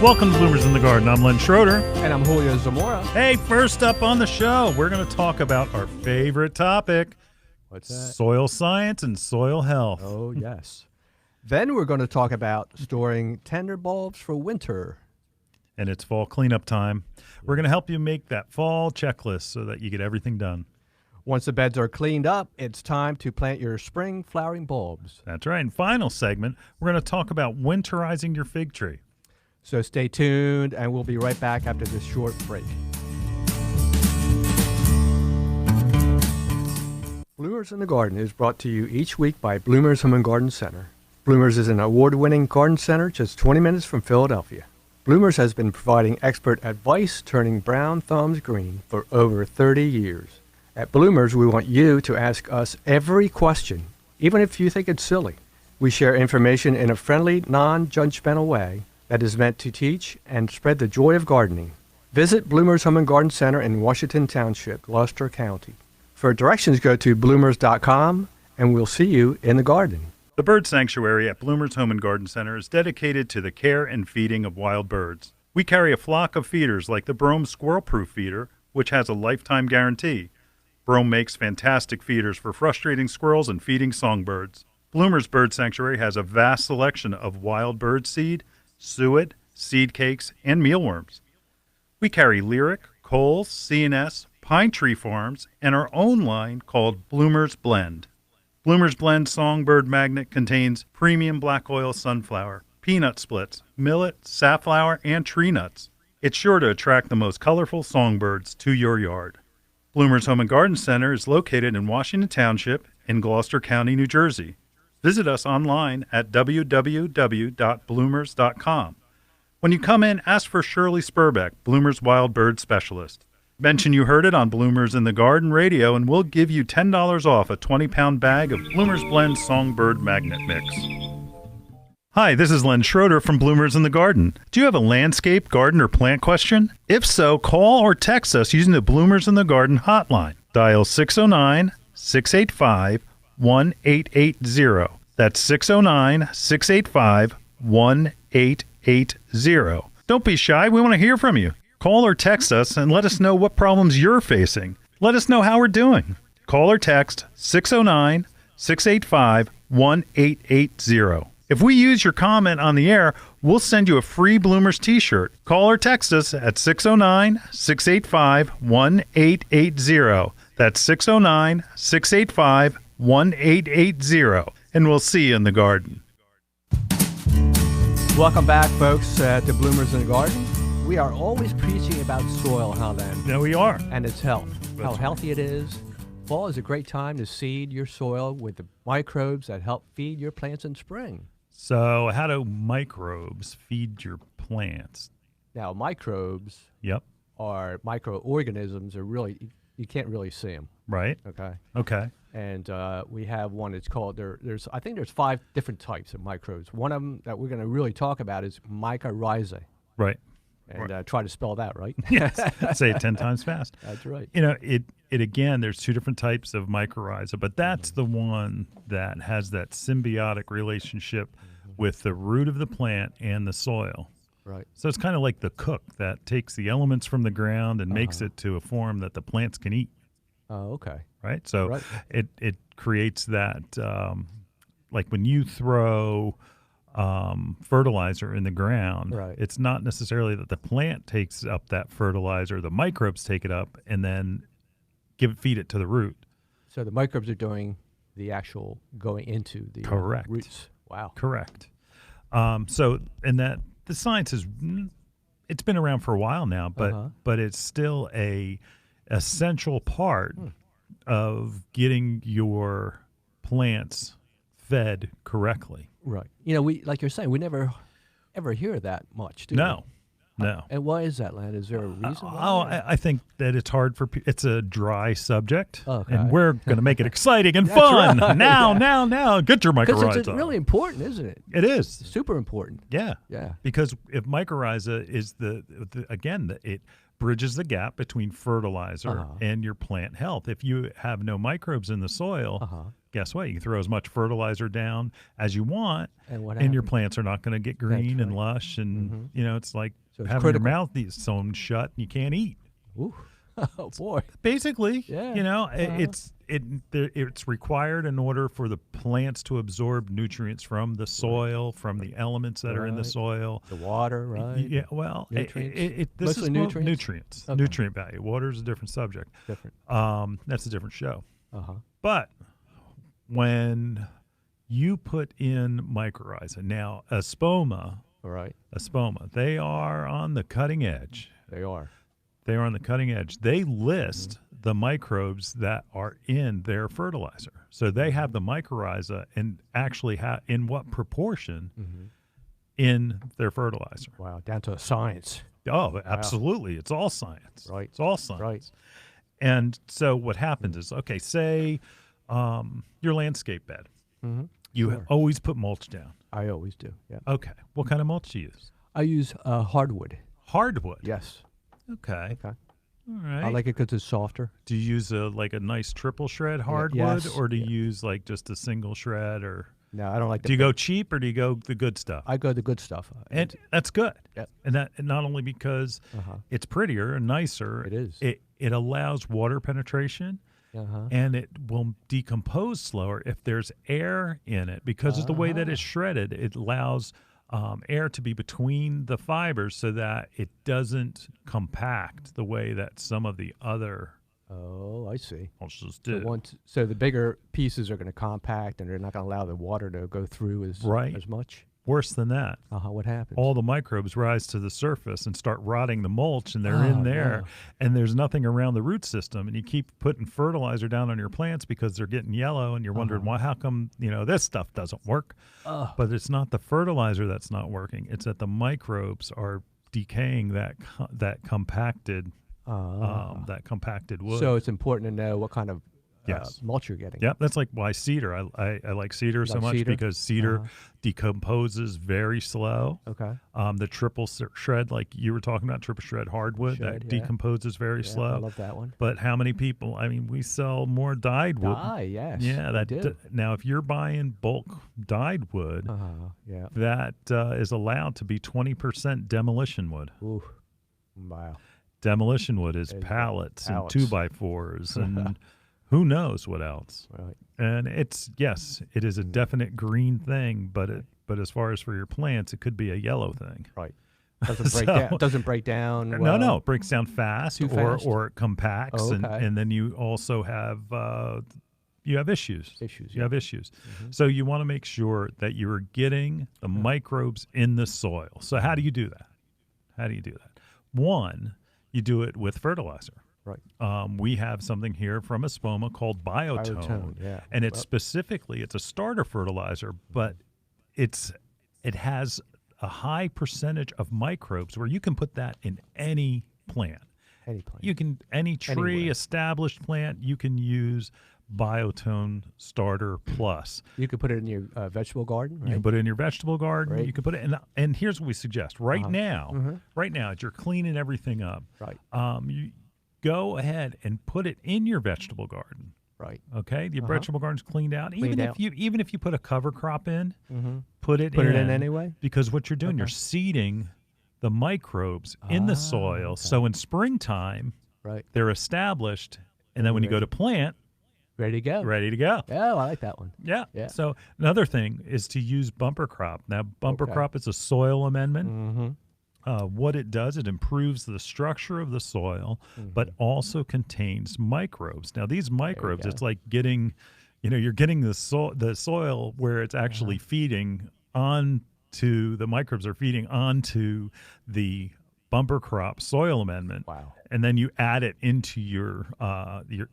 Welcome to Bloomers in the Garden. I'm Len Schroeder. And I'm Julio Zamora. Hey, first up on the show, we're going to talk about our favorite topic. What's that? Soil science and soil health. Oh, yes. Then we're going to talk about storing tender bulbs for winter. And it's fall cleanup time. We're going to help you make that fall checklist so that you get everything done. Once the beds are cleaned up, it's time to plant your spring flowering bulbs. That's right. And final segment, we're going to talk about winterizing your fig tree. So stay tuned, and we'll be right back after this short break. Bloomers in the Garden is brought to you each week by Bloomers Home and Garden Center. Bloomers is an award-winning garden center just 20 minutes from Philadelphia. Bloomers has been providing expert advice turning brown thumbs green for over 30 years. At Bloomers, we want you to ask us every question, even if you think it's silly. We share information in a friendly, non-judgmental way that is meant to teach and spread the joy of gardening. Visit Bloomers Home and Garden Center in Washington Township, Gloucester County. For directions, go to bloomers.com, and we'll see you in the garden. The Bird Sanctuary at Bloomers Home and Garden Center is dedicated to the care and feeding of wild birds. We carry a flock of feeders like the Brome Squirrel-Proof Feeder, which has a lifetime guarantee. Brome makes fantastic feeders for frustrating squirrels and feeding songbirds. Bloomers Bird Sanctuary has a vast selection of wild bird seed, suet, seed cakes, and mealworms. We carry Lyric, Coles, C&S, Pine Tree Farms, and our own line called Bloomers Blend. Bloomers Blend Songbird Magnet contains premium black oil sunflower, peanut splits, millet, safflower, and tree nuts. It's sure to attract the most colorful songbirds to your yard. Bloomers Home and Garden Center is located in Washington Township in Gloucester County, New Jersey. Visit us online at www.bloomers.com. When you come in, ask for Shirley Spurbeck, Bloomers Wild Bird Specialist. Mention you heard it on Bloomers in the Garden Radio, and we'll give you $10 off a 20-pound bag of Bloomers Blend Songbird Magnet Mix. Hi, this is Len Schroeder from Bloomers in the Garden. Do you have a landscape, garden, or plant question? If so, call or text us using the Bloomers in the Garden hotline. Dial 609-685-1880. That's 609-685-1880. Don't be shy. We want to hear from you. Call or text us and let us know what problems you're facing. Let us know how we're doing. Call or text 609-685-1880. If we use your comment on the air, we'll send you a free Bloomers t-shirt. Call or text us at 609-685-1880. That's 609-685-1880. And we'll see you in the garden. Welcome back, folks, to Bloomers in the Garden. We are always preaching about soil, huh, Len? Yeah, we are. And its health, That's how right. healthy it is. Fall is a great time to seed your soil with the microbes that help feed your plants in spring. So how do microbes feed your plants? Now, microbes Yep. are microorganisms. Are really, you can't really see them. Right. Okay. Okay. And we have one. It's called I think there's 5 different types of microbes. One of them that we're going to really talk about is mycorrhizae. Right. And try to spell that right. Yes. Say it 10 times fast. That's right. You know, it again, there's 2 different types of mycorrhiza, but that's the one that has that symbiotic relationship with the root of the plant and the soil. Right. So it's kind of like the cook that takes the elements from the ground and makes it to a form that the plants can eat. Oh, okay. Right. So Right. it creates that, like when you throw fertilizer in the ground, Right. it's not necessarily that the plant takes up that fertilizer, the microbes take it up and then feed it to the root. So the microbes are doing the actual going into the Correct. roots. Wow. Correct. So, and that the science is, it's been around for a while now, but it's still a essential part of getting your plants fed correctly. Right. You know, like you're saying, we never ever hear that much, do we? No. And why is that, Len? Is there a reason why? I think that it's hard for it's a dry subject, Okay. and we're going to make it exciting and That's fun. right. Now, get your Because mycorrhiza. it's really important, isn't it? It is. Super important. Yeah. Yeah. Because if mycorrhiza is it bridges the gap between fertilizer and your plant health. If you have no microbes in the soil, guess what? You can throw as much fertilizer down as you want, And what and your happens? plants are not going to get green and right. lush. And, it's like So it's having critical. your mouth sewn shut and you can't eat. Ooh. Oh, boy. Basically, Yeah. it's required in order for the plants to absorb nutrients from the soil, from the elements that are in the Right. soil. The water, right? Yeah, well, Nutrients? this Mostly is nutrients? nutrients, Okay. nutrient value. Water is a different subject. Different. That's a different show. Uh-huh. But when you put in mycorrhiza, now All right. Espoma, they are on the cutting edge. They are. They are on the cutting edge. They list the microbes that are in their fertilizer. So they have the mycorrhiza and actually in what proportion in their fertilizer. Wow. Down to a science. Oh, absolutely. It's all science. Right. It's all science. Right. And so what happens is, okay, say your landscape bed. Mm-hmm. You Sure. always put mulch down. I always do. Yeah. Okay. What kind of mulch do you use? I use hardwood. Hardwood. Yes. Okay. Okay. All right. I like it because it's softer. Do you use a nice triple shred hardwood, yes, or do you yeah. use like just a single shred, or No, I don't like. do you go cheap or do you go the good stuff? I go the good stuff. And that's good. Yep. And not only because Uh-huh. it's prettier and nicer. It is. It allows water penetration. Uh-huh. And it will decompose slower if there's air in it, because of the way that it's shredded. It allows air to be between the fibers so that it doesn't compact the way that some of the other Oh, I see. mulches So, do. so the bigger pieces are going to compact, and they're not going to allow the water to go through as much. Worse than that, What happens? all the microbes rise to the surface and start rotting the mulch, and they're Oh, in there, no. and there's nothing around the root system, and you keep putting fertilizer down on your plants because they're getting yellow, and you're wondering, why, how come, this stuff doesn't work? But it's not the fertilizer that's not working. It's that the microbes are decaying that compacted wood. So it's important to know what kind of Yes. mulch you're getting. Yep, that's like why cedar. I like cedar so Like much cedar? because cedar decomposes very slow. Okay. The triple shred, like you were talking about, triple shred hardwood, Shred, that yeah. decomposes very Yeah, slow. I love that one. But how many people? I mean, we sell more dyed wood. Yes. Yeah, we that do. now if you're buying bulk dyed wood, Yeah. that is allowed to be 20% demolition wood. Ooh. Wow. Demolition wood is Is pallets and pallets. 2x4s and who knows what else. Right. And it is a definite green thing, but as far as for your plants, it could be a yellow thing. Right. Doesn't break So- down. Doesn't break down. No, it breaks down fast, Too fast? or it compacts, Oh, okay. and then you also have issues. Issues. You have issues. So you want to make sure that you are getting the microbes in the soil. So how do you do that? One, you do it with fertilizer. Right. We have something here from Espoma called Biotone, Biotone, yeah. and it's a starter fertilizer, but it has a high percentage of microbes where you can put that in any plant. Any plant. You can any tree, Anywhere. established plant, you can use Biotone Starter Plus. You could put it in your vegetable garden, right? You can put it in your vegetable garden. Right. You can put it in, and here's what we suggest right now. Right now, as you're cleaning everything up, Right. you go ahead and put it in your vegetable garden. Right. Okay, your vegetable garden's cleaned out. Cleaned out. Even if you put a cover crop in, put it Put in. it in anyway? Because what you're doing, you're seeding the microbes in the soil. So in springtime, Right. they're established, and then when you go to plant, Ready to go. ready to go. Oh, I like that one. Yeah. Yeah. So another thing is to use bumper crop. Now, bumper Okay. crop is a soil amendment. Mm-hmm. What it does, it improves the structure of the soil, but also contains microbes. Now, these microbes, go. it's like getting, you're getting the soil where it's actually feeding onto, the microbes are feeding onto the bumper crop soil amendment. Wow. And then you add it into your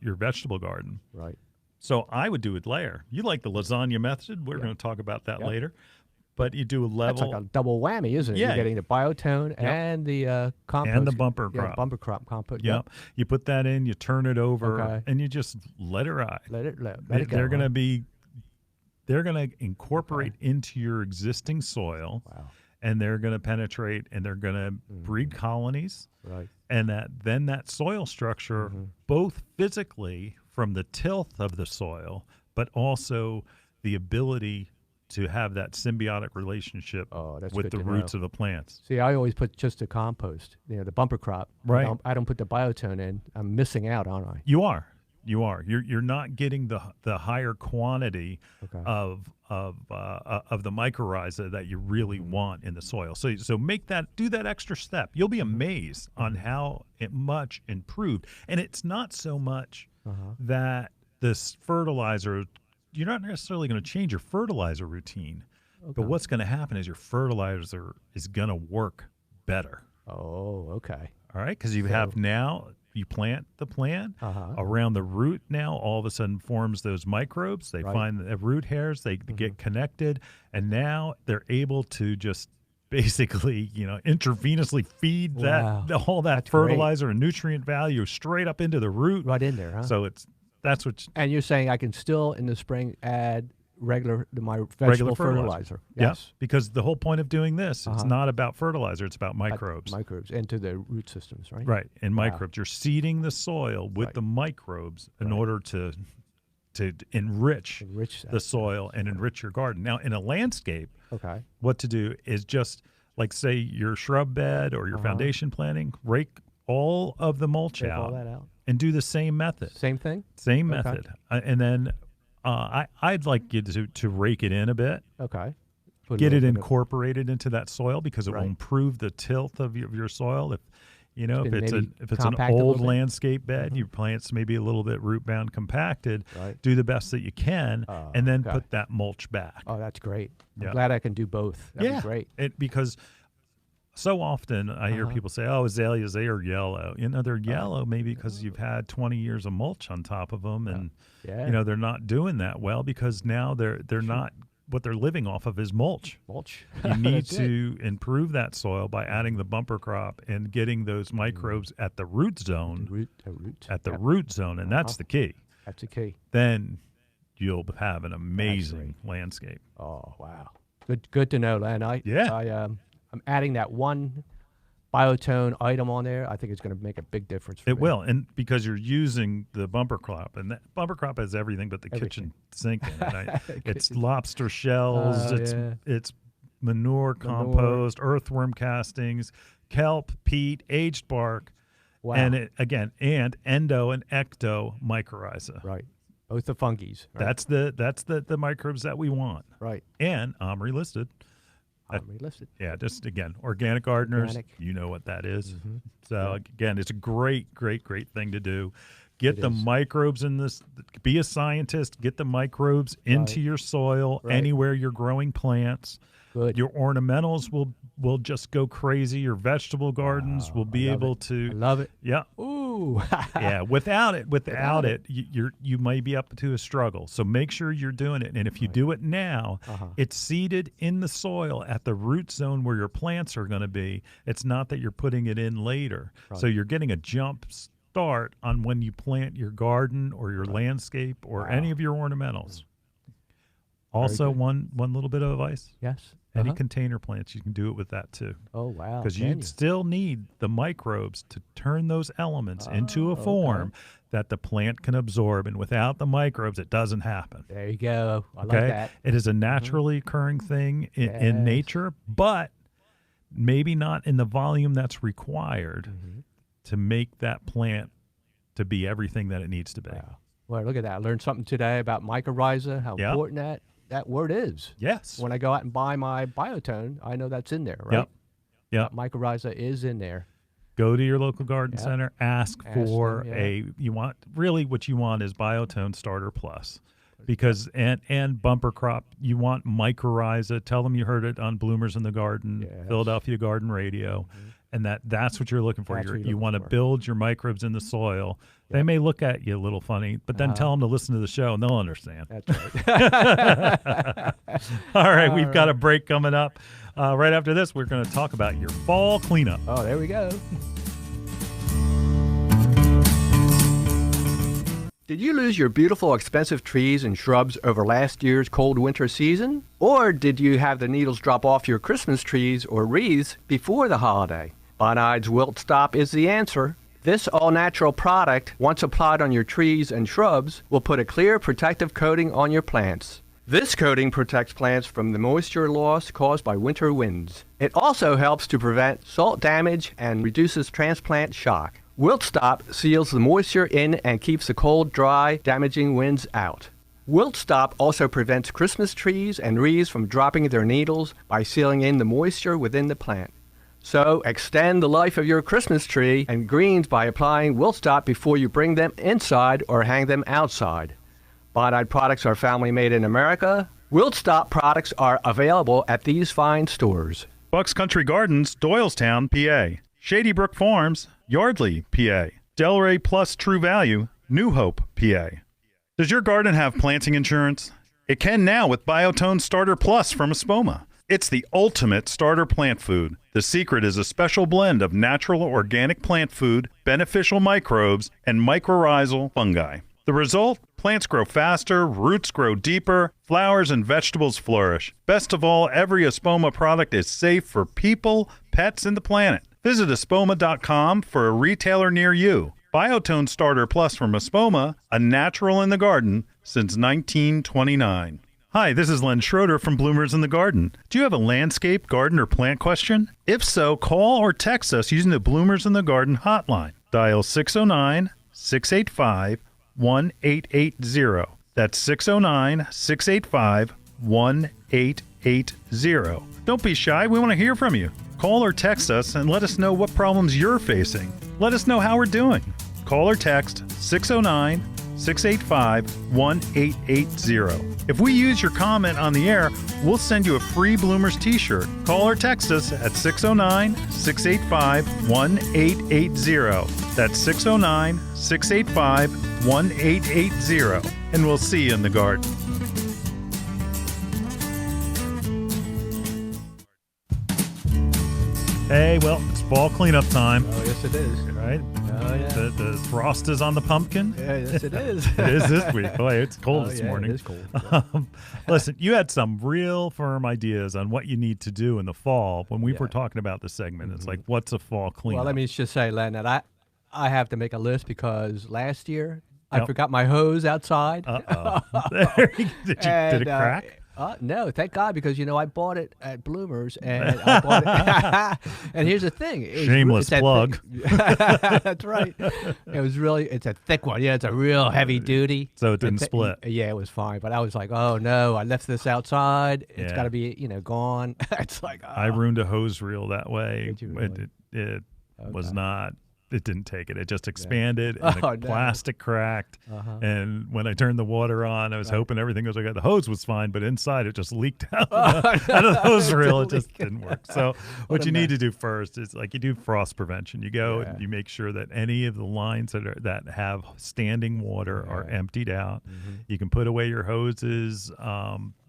vegetable garden. Right. So I would do it layer. You like the lasagna method. We're going to talk about that Yep. later. But you do a That's level like a double whammy, isn't it? Yeah. You're getting the biotone and the compost. and the bumper Yeah, crop. bumper crop compost. Yep. You put that in, you turn it over, Okay. and you just let it ride. Let it go. They're going huh? to be, they're going to incorporate into your existing soil, Wow. and they're going to penetrate, and they're going to breed colonies, Right. and that soil structure, both physically from the tilth of the soil, but also the ability to have that symbiotic relationship That's with good the to roots know. of the plants. See, I always put just the compost, the bumper crop. Right. I don't put the biotone in. I'm missing out, aren't I? You are. You're not getting the higher quantity Okay. of the mycorrhiza that you really want in the soil. So do that extra step. You'll be amazed on how much improved. And it's not so much that this fertilizer, you're not necessarily going to change your fertilizer routine, but what's going to happen is your fertilizer is going to work better. Oh, okay. All right, because you plant the plant around the root now, all of a sudden forms those microbes. They find the root hairs, they get connected, and now they're able to just basically, intravenously feed all that That's fertilizer and nutrient value straight up into the root. Right in there, huh? So that's what. And you're saying I can still in the spring add my vegetable fertilizer. Yes. Yeah, because the whole point of doing this, it's not about fertilizer, it's about microbes. Microbes into the root systems, right? Right, and microbes. You're seeding the soil with the microbes in order to enrich the soil and enrich your garden. Now, in a landscape, what to do is just, like, say, your shrub bed or your foundation planting, rake all of the mulch Take all that out. And do the same method. Same thing? Same method. And then I'd like you to rake it in a bit. Okay. Get it incorporated into that soil because it will improve the tilth of your soil. If it's an old landscape bed, your plants may be a little bit root bound compacted. Right. Do the best that you can, and then put that mulch back. Oh, that's great. I'm glad I can do both. That'd be great. Because so often I hear people say, "Oh, azaleas, they are yellow." They're yellow maybe because you've had 20 years of mulch on top of them, and they're not doing that well because now they're not. What they're living off of is mulch. You need to improve that soil by adding the bumper crop and getting those microbes at the root zone. Root zone, and that's the key. That's the key. Then you'll have an amazing landscape. Oh, wow. Good to know, Len. I'm adding that one Biotone item on there. I think it's going to make a big difference for me. It will, and because you're using the bumper crop, and that bumper crop has everything but the kitchen sink in it. It's lobster shells, it's manure, compost, earthworm castings, kelp, peat, aged bark, and and endo and ecto mycorrhiza. Right. Both the fungies. Right? That's the microbes that we want. Right. And OMRI listed. Listed. Yeah, just again, organic gardeners, you know what that is. So again, it's a great thing to do. Get the microbes in this. Be a scientist. Get the microbes into your soil anywhere you're growing plants. Good. Your ornamentals will just go crazy. Your vegetable gardens will be able to. I love it. Yeah. Ooh. Yeah. Without it, you may be up to a struggle. So make sure you're doing it. And if you do it now, it's seeded in the soil at the root zone where your plants are going to be. It's not that you're putting it in later. So you're getting a jump start on when you plant your garden or your landscape or any of your ornamentals. Also, one little bit of advice. Yes. Any container plants, you can do it with that too. Oh, wow. Because you still need the microbes to turn those elements into a form that the plant can absorb. And without the microbes, it doesn't happen. There you go. I like that. It is a naturally occurring thing in nature, but maybe not in the volume that's required to make that plant to be everything that it needs to be. Wow. Well, look at that. I learned something today about mycorrhiza, how important that word is. Yes. When I go out and buy my Biotone, I know that's in there, right? Yep. Mycorrhiza is in there. Go to your local garden center, ask for what you want is Biotone Starter Plus. Because and bumper crop, you want mycorrhiza. Tell them you heard it on Bloomers in the Garden, Philadelphia Garden Radio, and that's what you're looking for. You want to build your microbes in the soil. They may look at you a little funny, but then tell them to listen to the show, and they'll understand. That's right. All right, we've got a break coming up. Right after this, we're going to talk about your fall cleanup. Oh, there we go. Did you lose your beautiful, expensive trees and shrubs over last year's cold winter season? Or did you have the needles drop off your Christmas trees or wreaths before the holiday? Bonide's WillStop is the answer. This all-natural product, once applied on your trees and shrubs, will put a clear protective coating on your plants. This coating protects plants from the moisture loss caused by winter winds. It also helps to prevent salt damage and reduces transplant shock. WillStop seals the moisture in and keeps the cold, dry, damaging winds out. WillStop also prevents Christmas trees and wreaths from dropping their needles by sealing in the moisture within the plant. So extend the life of your Christmas tree and greens by applying WillStop before you bring them inside or hang them outside. Bonide products are family made in America. WillStop products are available at these fine stores. Bucks Country Gardens, Doylestown, PA. Shady Brook Farms, Yardley, PA. Delray Plus True Value, New Hope, PA. Does your garden have planting insurance? It can now with Biotone Starter Plus from Espoma. It's the ultimate starter plant food. The secret is a special blend of natural organic plant food, beneficial microbes, and mycorrhizal fungi. The result? Plants grow faster, roots grow deeper, flowers and vegetables flourish. Best of all, every Espoma product is safe for people, pets, and the planet. Visit espoma.com for a retailer near you. Biotone Starter Plus from Espoma, a natural in the garden since 1929. Hi, this is Len Schroeder from Bloomers in the Garden. Do you have a landscape, garden, or plant question? If so, call or text us using the Bloomers in the Garden hotline. Dial 609-685-1880. That's 609-685-1880. Don't be shy. We want to hear from you. Call or text us and let us know what problems you're facing. Let us know how we're doing. Call or text 609-685-1880. If we use your comment on the air, we'll send you a free Bloomers t-shirt. Call or text us at 609-685-1880. That's 609-685-1880. And we'll see you in the garden. Hey, well, it's fall cleanup time. Oh, yes, it is. Right? Oh, yeah. The frost is on the pumpkin. Yeah, yes, it is. It is this week. Boy, it's cold this morning. It is cold. Listen, you had some real firm ideas on what you need to do in the fall when we were talking about the segment. It's like, what's a fall cleanup? Well, let me just say, Len, that I have to make a list because last year I forgot my hose outside. Uh-oh. Did it crack? No, thank God, because, I bought it at Bloomers, and I bought it. And here's the thing. Shameless plug. That's right. It's a thick one. Yeah, it's a real heavy duty. So it didn't split. Yeah, it was fine. But I was like, oh, no, I left this outside. It's got to be, gone. It's like, I ruined a hose reel that way. Did you really? It was not. It didn't take it. It just expanded, and the plastic cracked. And when I turned the water on, I was hoping everything was okay. The hose was fine, but inside it just leaked out, out of the hose reel. It just didn't work. So what you need to do first is, like, you do frost prevention. You go and you make sure that any of the lines that have standing water are emptied out. You can put away your hoses.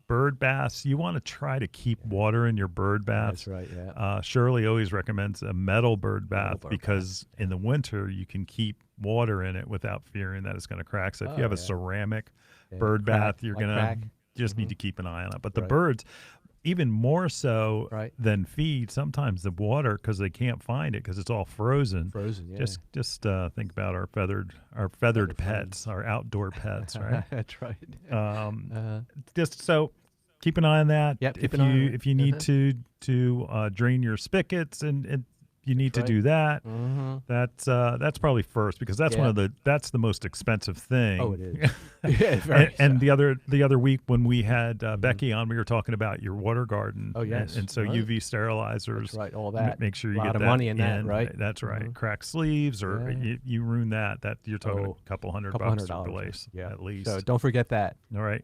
Bird baths, you want to try to keep water in your bird baths. That's right, yeah. Shirley always recommends a metal bird bath because in the winter you can keep water in it without fearing that it's going to crack. So if you have a ceramic bird bath, you're going to just need to keep an eye on it. But the birds, even more so than feed, sometimes the water, because they can't find it because it's all frozen. Just think about our feathered pets, our outdoor pets, right? That's right. Just so keep an eye on that. Yep, if you need to drain your spigots and you need to do that. That's probably first, because that's that's the most expensive thing. Oh, it is. and the other week when we had Becky on, we were talking about your water garden. Oh, yes. And so UV sterilizers. That's right. All that. Make sure you get that. A lot of money in that, right? That's right. Cracked sleeves, or you ruin that. You're talking a couple $100 to replace at least. So don't forget that. All right.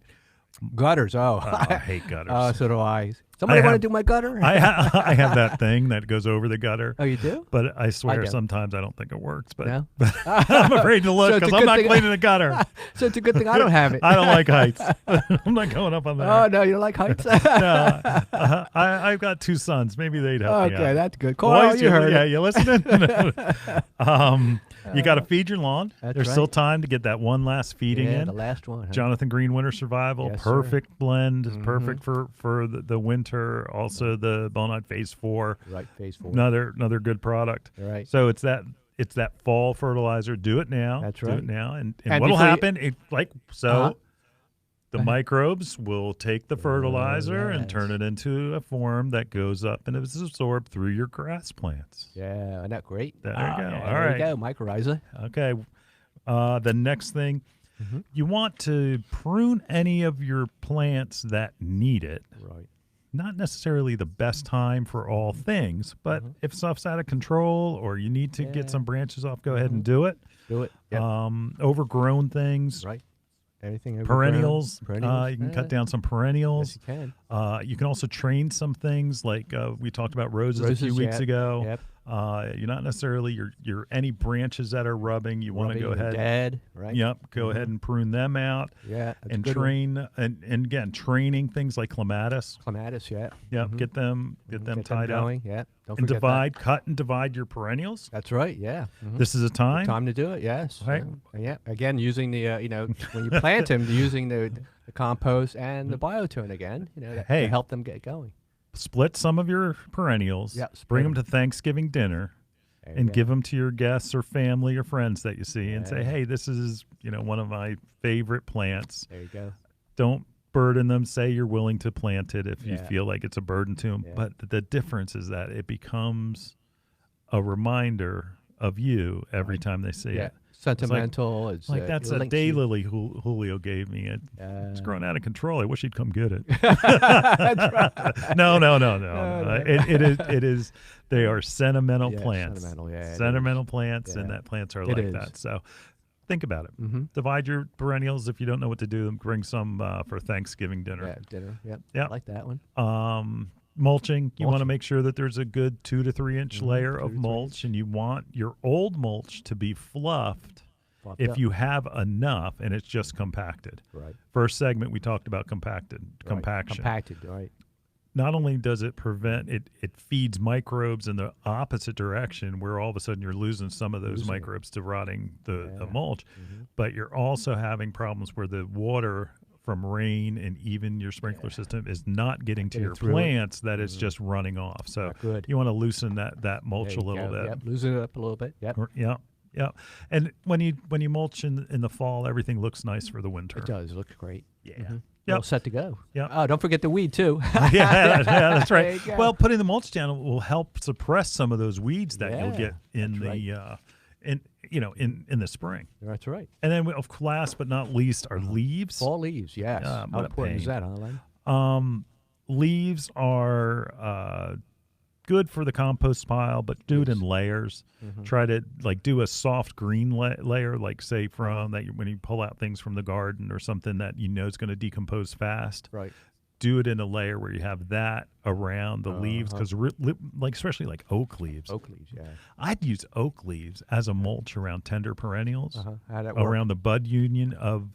Gutters. I hate gutters. So do I. Somebody want to do my gutter? I have that thing that goes over the gutter. Oh, you do? But I swear sometimes I don't think it works. But, no? I'm afraid to look because I'm not cleaning the gutter. So it's a good thing I don't have it. I don't like heights. I'm not going up on that. Oh, no, you don't like heights? No. I've got two sons. Maybe they'd help me out. Okay, that's good. Boys, you heard it. You listening? You got to feed your lawn. There's still time to get that one last feeding in. The last one. Huh? Jonathan Green Winter Survival. Yes, perfect blend. Perfect for the winter. Also the Bonide Phase 4. Right, Phase 4. Another good product. Right. So it's that it's that fall fertilizer. Do it now. That's Do right. it now. And And what'll before you- happen? The microbes will take the fertilizer and yes. turn it into a form that goes up and is absorbed through your grass plants. Yeah, isn't that great? There you go. Yeah, All there right. you go, mycorrhiza. Okay. The next thing, you want to prune any of your plants that need it. Right. Not necessarily the best time for all things, but if stuff's out of control or you need to get some branches off, go ahead and do it. Do it. Yep. Overgrown things, Right. Anything perennials. Perennials. You can cut down some perennials. Yes, you can. You can also train some things like we talked about roses a few weeks ago. Yep. You're not necessarily your any branches that are rubbing. You want to go ahead. Dead. Right. Yep. Go ahead and prune them out. Yeah. That's And a good one. train and again training things like clematis. Clematis. Yeah. Yep. Get them tied up. going. Yeah. Don't And forget that. cut and divide your perennials. That's right. Yeah. This is a time. Time to do it. Yes. Right. Yeah. Again, using the when you plant them, using the compost and the biotone again. To help them get going. Split some of your perennials. Yeah, Bring split them to Thanksgiving dinner, There you and go. give them to your guests or family or friends that you see, and say, "Hey, this is one of my favorite plants." There you go. Don't burden them. Say you're willing to plant it if you Yeah. feel like it's a burden to them. Yeah. But the difference is that it becomes a reminder of you every time they see Yeah. it. Sentimental. It's Like that's a daylily Julio gave me. It's growing out of control. I wish he'd come get it. That's right. No. no. It is. They are sentimental Yeah, plants. sentimental, yeah, it Sentimental plants, and Yeah. that plants are It like is. that. So think about it. Mm-hmm. Divide your perennials. If you don't know what to do, bring some for Thanksgiving dinner. Yeah. Dinner. Yep. Yep. I like that one. Mulching. You want to Mulching. make sure that there's a good 2 to 3 inch layer 2 to of 3 mulch, and you want your old mulch to be fluffed. Fluffed If up. you have enough and it's just compacted. Right. First segment we talked about compaction. Compacted. Right. Not only does it prevent it feeds microbes in the opposite direction where all of a sudden you're losing some of those Losing it. microbes to rotting the Yeah. mulch, but you're also having problems where the water from rain and even your sprinkler system is not getting to Getting your through it. plants, that it's just running off. So Not good. you want to loosen that mulch There a you little go. bit. Yep. Loosen it up a little bit. Yep. Yeah. And when you mulch in the fall, everything looks nice for the winter. It does. It looks great. Yeah. Mhm. Yep. All set to go. Yep. Oh, don't forget the weed too. yeah, that's There right. you go. Well, putting the mulch down will help suppress some of those weeds that you'll Yeah, get in that's the in the spring. That's right. And then, of last but not least, are leaves. Fall leaves. Yes. what How a important is pain. that, huh, Len? Leaves are good for the compost pile, but do it in layers. Try to do a soft green layer, like say from when you pull out things from the garden or something that you know is going to decompose fast. Right. Do it in a layer where you have that around the leaves, because especially like oak leaves. Oak leaves. Yeah. I'd use oak leaves as a mulch around tender perennials, How'd that work? around the bud union of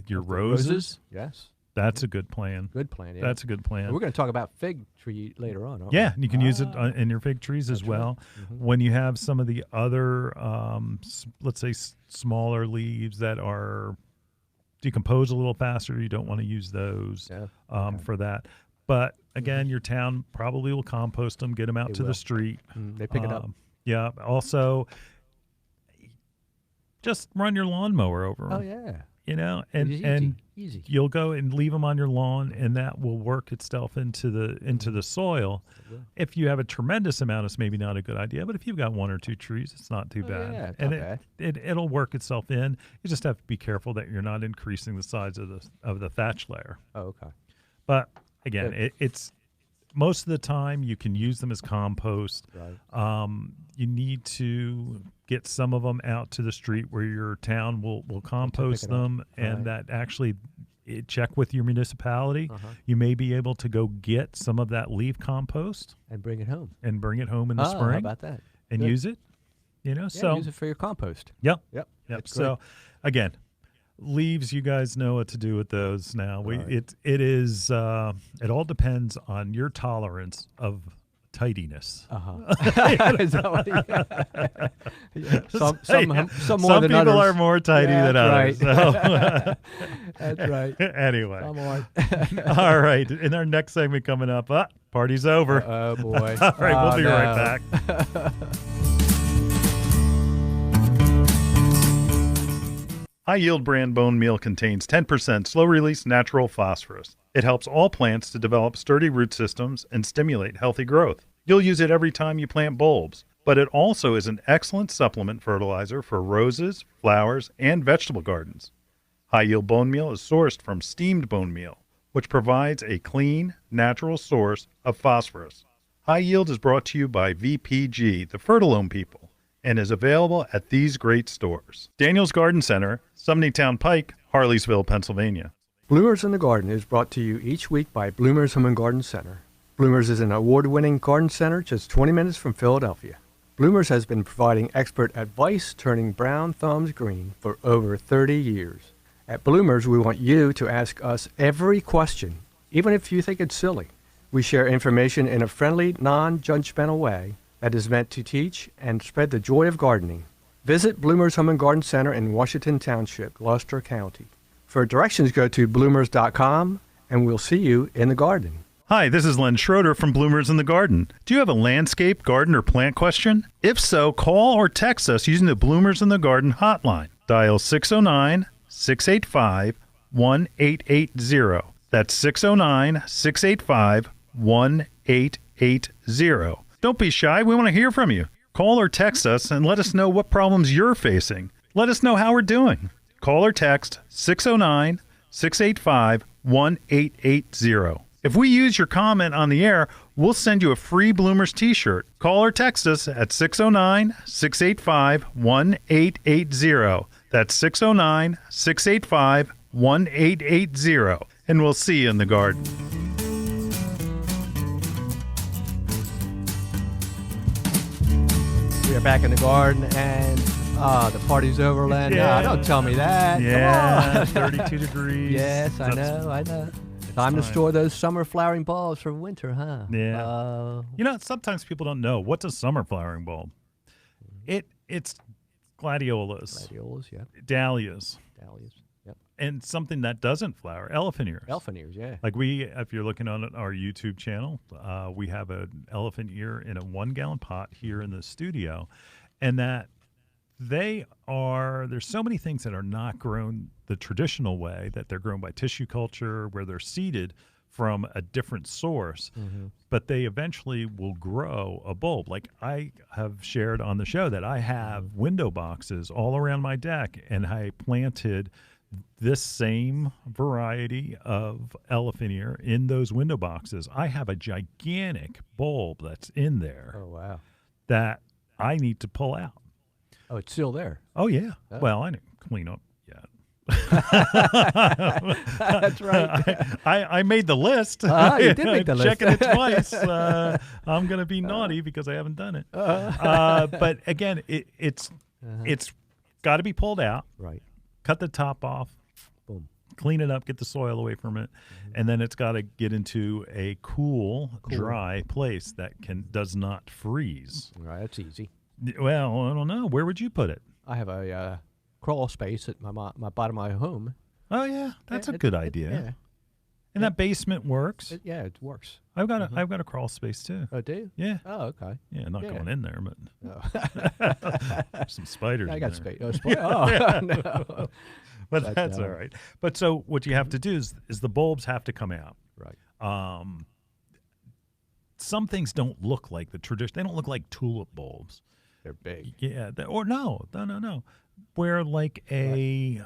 your roses. Yes. That's a good plan. Good plan. Yeah. That's a good plan. We're going to talk about fig tree later on. Aren't Yeah, and you can use it in your fig trees as That's right. well. When you have some of the other, let's say, smaller leaves that are decompose a little faster, you don't want to use those for that. But again, your town probably will compost them, get them out They to will. the street. They pick it up. Yeah. Also, just run your lawnmower over them. Oh yeah. And Easy. you'll go and leave them on your lawn, and that will work itself into the soil. If you have a tremendous amount, it's maybe not a good idea. But if you've got 1 or 2 trees, it's not too bad. Yeah, it's and not bad. it'll work itself in. You just have to be careful that you're not increasing the size of the thatch layer. Oh, okay. But again, Good. it's most of the time you can use them as compost. Right. You need to get some of them out to the street where your town will compost it up. them, and Right. that actually check with your municipality. You may be able to go get some of that leaf compost And bring it home. and bring it home in the How spring about that? and Good. use it. Yeah, So use it for your compost. yep. Yep. Yep. That's So again, leaves, you guys know what to do with those now. Right. It is it all depends on your tolerance of tidiness. Is that what yeah. Some more Some than people others. are more tidy Yeah, than others. that's So. That's right. Anyway, Some are. all right. In our next segment coming up, party's over. Oh boy. All right, we'll be right no. back. High Yield brand bone meal contains 10% slow-release natural phosphorus. It helps all plants to develop sturdy root systems and stimulate healthy growth. You'll use it every time you plant bulbs, but it also is an excellent supplement fertilizer for roses, flowers, and vegetable gardens. High Yield bone meal is sourced from steamed bone meal, which provides a clean, natural source of phosphorus. High Yield is brought to you by VPG, the Fertilome people, and is available at these great stores: Daniel's Garden Center, Sumneytown Pike, Harleysville, Pennsylvania. Bloomers in the Garden is brought to you each week by Bloomers Home and Garden Center. Bloomers is an award-winning garden center just 20 minutes from Philadelphia. Bloomers has been providing expert advice turning brown thumbs green for over 30 years. At Bloomers, we want you to ask us every question, even if you think it's silly. We share information in a friendly, non-judgmental way that is meant to teach and spread the joy of gardening. Visit Bloomers Home and Garden Center in Washington Township, Gloucester County. For directions, go to bloomers.com, and we'll see you in the garden. Hi, this is Len Schroeder from Bloomers in the Garden. Do you have a landscape, garden, or plant question? If so, call or text us using the Bloomers in the Garden hotline. Dial 609-685-1880. That's 609-685-1880. Don't be shy. We want to hear from you. Call or text us and let us know what problems you're facing. Let us know how we're doing. Call or text 609-685-1880. If we use your comment on the air, we'll send you a free Bloomers t-shirt. Call or text us at 609-685-1880. That's 609-685-1880. And we'll see you in the garden. We are back in the garden, and the party's over, Len. Yeah. No, don't tell me that. Yeah, Come on. 32 degrees. Yes, I know. Time to store those summer flowering bulbs for winter, huh? Yeah. Sometimes people don't know. What's a summer flowering bulb? It's gladiolas. Gladiolas, yeah. Dahlias. Yep. And something that doesn't flower, elephant ears. Elephant ears, yeah. Like if you're looking on our YouTube channel, we have an elephant ear in a 1-gallon pot here in the studio. And that there's so many things that are not grown the traditional way, that they're grown by tissue culture, where they're seeded from a different source, but they eventually will grow a bulb. Like I have shared on the show that I have window boxes all around my deck, and I planted this same variety of elephant ear in those window boxes. I have a gigantic bulb that's in there. Oh, wow. That I need to pull out. Oh, it's still there. Oh, yeah. Oh. Well, I didn't clean up yet. That's right. I made the list. You did make the list. Checking it twice. I'm going to be naughty because I haven't done it. But again, it's got to be pulled out. Right. Cut the top off. Boom. Clean it up. Get the soil away from it, and then it's got to get into a cool, dry place that does not freeze. Right. That's easy. Well, I don't know. Where would you put it? I have a crawl space at my bottom of my home. Oh yeah, that's a good idea. Yeah. And that basement works. It works. I've got a crawl space too. Oh, do you? Yeah. Oh, okay. Yeah, not going in there, but Oh. there's some spiders. I in got there. space. Oh, oh no. But that's all right. But so what you have to do is the bulbs have to come out. Right. Some things don't look like the tradition. They don't look like tulip bulbs. They're big. Yeah. No. Where like a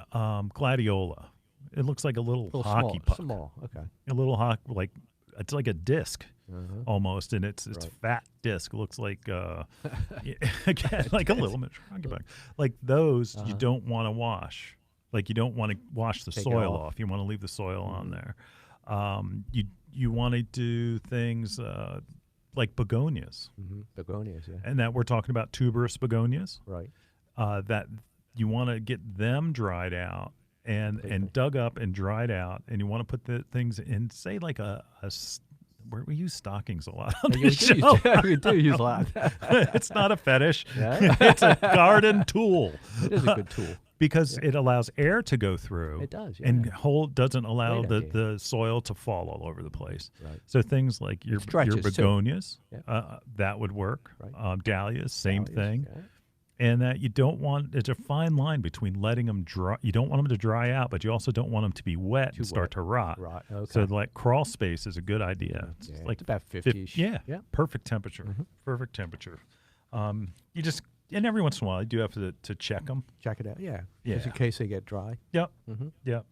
gladiola. It looks like a little hockey puck. Small. Okay. A little like it's like a disc almost, and it's Right. fat disc. It looks like again like a little miniature hockey puck. Like those you don't want to wash. Like you don't want to wash the Take it soil off. off. You want to leave the soil on there. You want to do things like begonias, Begonias, yeah. and that we're talking about tuberous begonias. Right. That you want to get them dried out and dug up and dried out, and you want to put the things in, say like where we use stockings a lot on this show. We do use a lot. It's not a fetish. Yeah. It's a garden tool. It is a good tool. Because it allows air to go through. It does, yeah. And doesn't allow Great idea. the soil to fall all over the place. Right. So things like your Stretches, too. begonias, Yeah. that would work. Right. Dahlias, same Dahlias, thing. yeah. and that you don't want, it's a fine line between letting them dry. You don't want them to dry out, but you also don't want them to be wet and start to rot. Right. Okay. So like crawl space is a good idea. It's like it's about 50-ish. Yeah. Perfect temperature. Perfect temperature. You just, and every once in a while you do have to check them. Check it out. Yeah. Yeah. Just in case they get dry. Yep. Yep.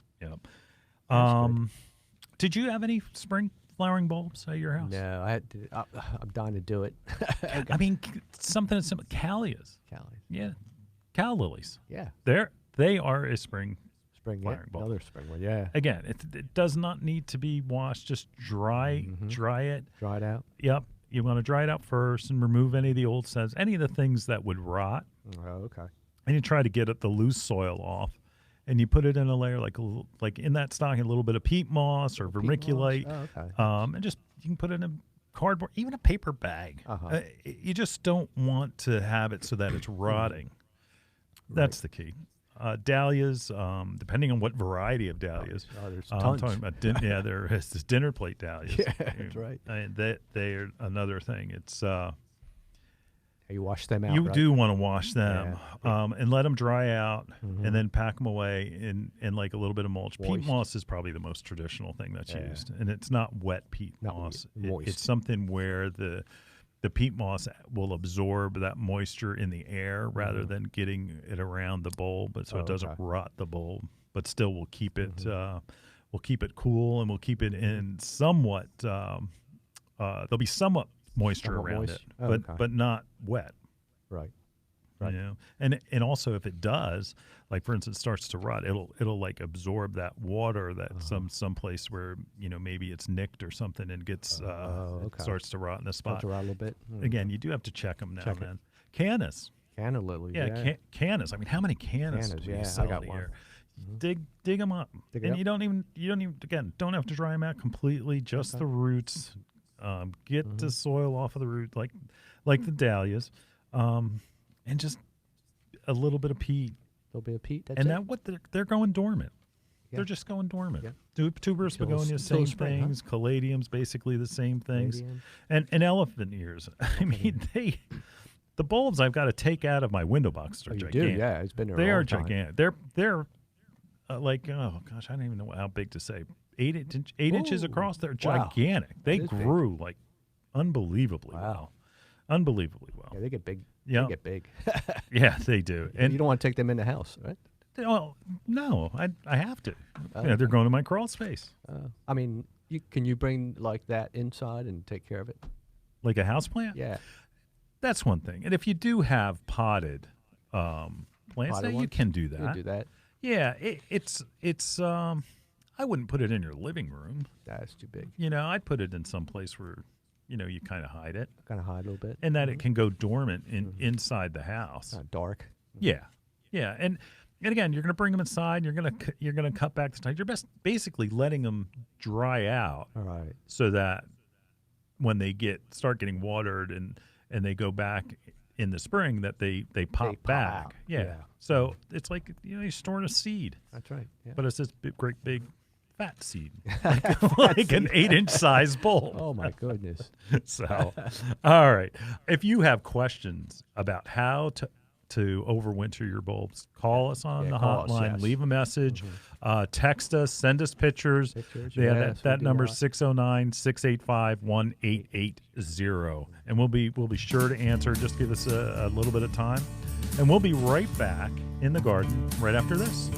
Did you have any spring flowering bulbs at your house? No, I'm dying to do it. I mean, something as simple. Callias. Callies. Yeah. Cal lilies. Yeah. They are a spring Spring. flowering bulb. Another spring one. Yeah. Again, it does not need to be washed. Just dry it. Dry it out. Yep. You want to dry it out first and remove any of the old stems, any of the things that would rot. Oh, okay. And you try to get the loose soil off. And you put it in a layer like in that stocking, a little bit of peat moss or vermiculite. Oh, okay. And just, you can put it in a cardboard, even a paper bag. You just don't want to have it so that it's rotting. That's the key. Dahlias, depending on what variety of dahlias. There's I'm tons. talking about there is this dinner plate dahlias. Yeah, that's right. They are another thing. It's you wash them out. you right? do want to wash them and let them dry out, and then pack them away in like a little bit of mulch. Moist. Peat moss is probably the most traditional thing that's used, and it's not wet peat moss. moist. It's something where the peat moss will absorb that moisture in the air rather than getting it around the bulb, but so it doesn't rot the bulb, but still will keep it we'll keep it cool, and we'll keep it in somewhat there'll be somewhat moisture around it, but not wet. Right. You know, and also if it does, like for instance, starts to rot, it'll like absorb that water that some place where maybe it's nicked or something and gets starts to rot in the spot. Starts to rot a little bit. Again, you do have to check them now and then. Cannas. Canna lilies. Yeah, cannas. I mean, how many cannas do we sell out here? Dig them up, and you don't even again don't have to dry them out completely. Just the roots. Get the soil off of the root, like the dahlias, and just a little bit of peat. A little bit of peat. And they're going dormant. Yeah. They're just going dormant. Yeah. Tuberous begonias, same things. Caladiums, basically the same things. And elephant ears. I mean, the bulbs I've got to take out of my window box are gigantic. You do, yeah. It's been there. They are gigantic. They're like, oh gosh, I don't even know how big to say. 8 inches across. They're gigantic. They grew like unbelievably well. Unbelievably well. Yeah, they get big. Yeah. They get big. Yeah, they do. And you don't want to take them in the house, right? Well, no, I have to. They're going to my crawl space. I mean, can you bring like that inside and take care of it? Like a house plant? Yeah. That's one thing. And if you do have potted plants, you can do that. You can do that. Yeah, it's I wouldn't put it in your living room. That's too big. I'd put it in some place where, you kind of hide it. Kind of hide a little bit. And that it can go dormant inside the house. Not dark. Yeah. Yeah. And again, you're going to bring them inside. You're going to cut back the time. You're basically letting them dry out. All right. So that when they start getting watered and they go back in the spring, that they pop back. Out. Yeah. So it's like you're storing a seed. That's right. Yeah. But it's this great big fat seed, like an 8-inch size bulb. Oh my goodness! So, all right. If you have questions about how to overwinter your bulbs, call us on the hotline. Yes. Leave a message. Text us. Send us pictures. That number is 609-685-1880, and we'll be sure to answer. Just give us a little bit of time, and we'll be right back in the garden right after this.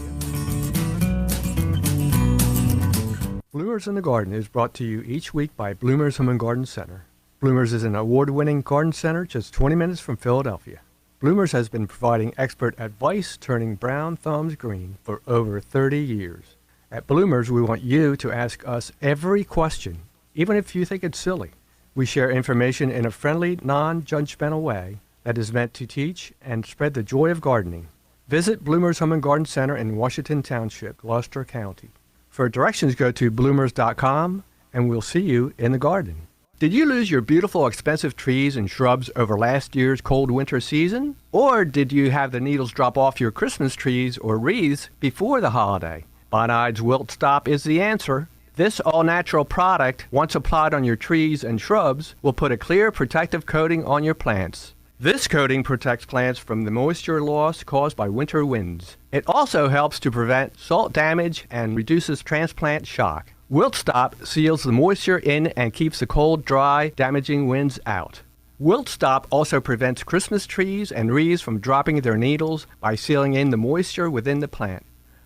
Bloomers in the Garden is brought to you each week by Bloomers Home and Garden Center. Bloomers is an award-winning garden center just 20 minutes from Philadelphia. Bloomers has been providing expert advice turning brown thumbs green for over 30 years. At Bloomers, we want you to ask us every question, even if you think it's silly. We share information in a friendly, non-judgmental way that is meant to teach and spread the joy of gardening. Visit Bloomers Home and Garden Center in Washington Township, Gloucester County. For directions, go to bloomers.com, and we'll see you in the garden. Did you lose your beautiful, expensive trees and shrubs over last year's cold winter season? Or did you have the needles drop off your Christmas trees or wreaths before the holiday? Bonaid's WillStop is the answer. This all-natural product, once applied on your trees and shrubs, will put a clear protective coating on your plants. This coating protects plants from the moisture loss caused by winter winds. It also helps to prevent salt damage and reduces transplant shock. WillStop seals the moisture in and keeps the cold, dry, damaging winds out. WillStop also prevents Christmas trees and wreaths from dropping their needles by sealing in the moisture within the plant.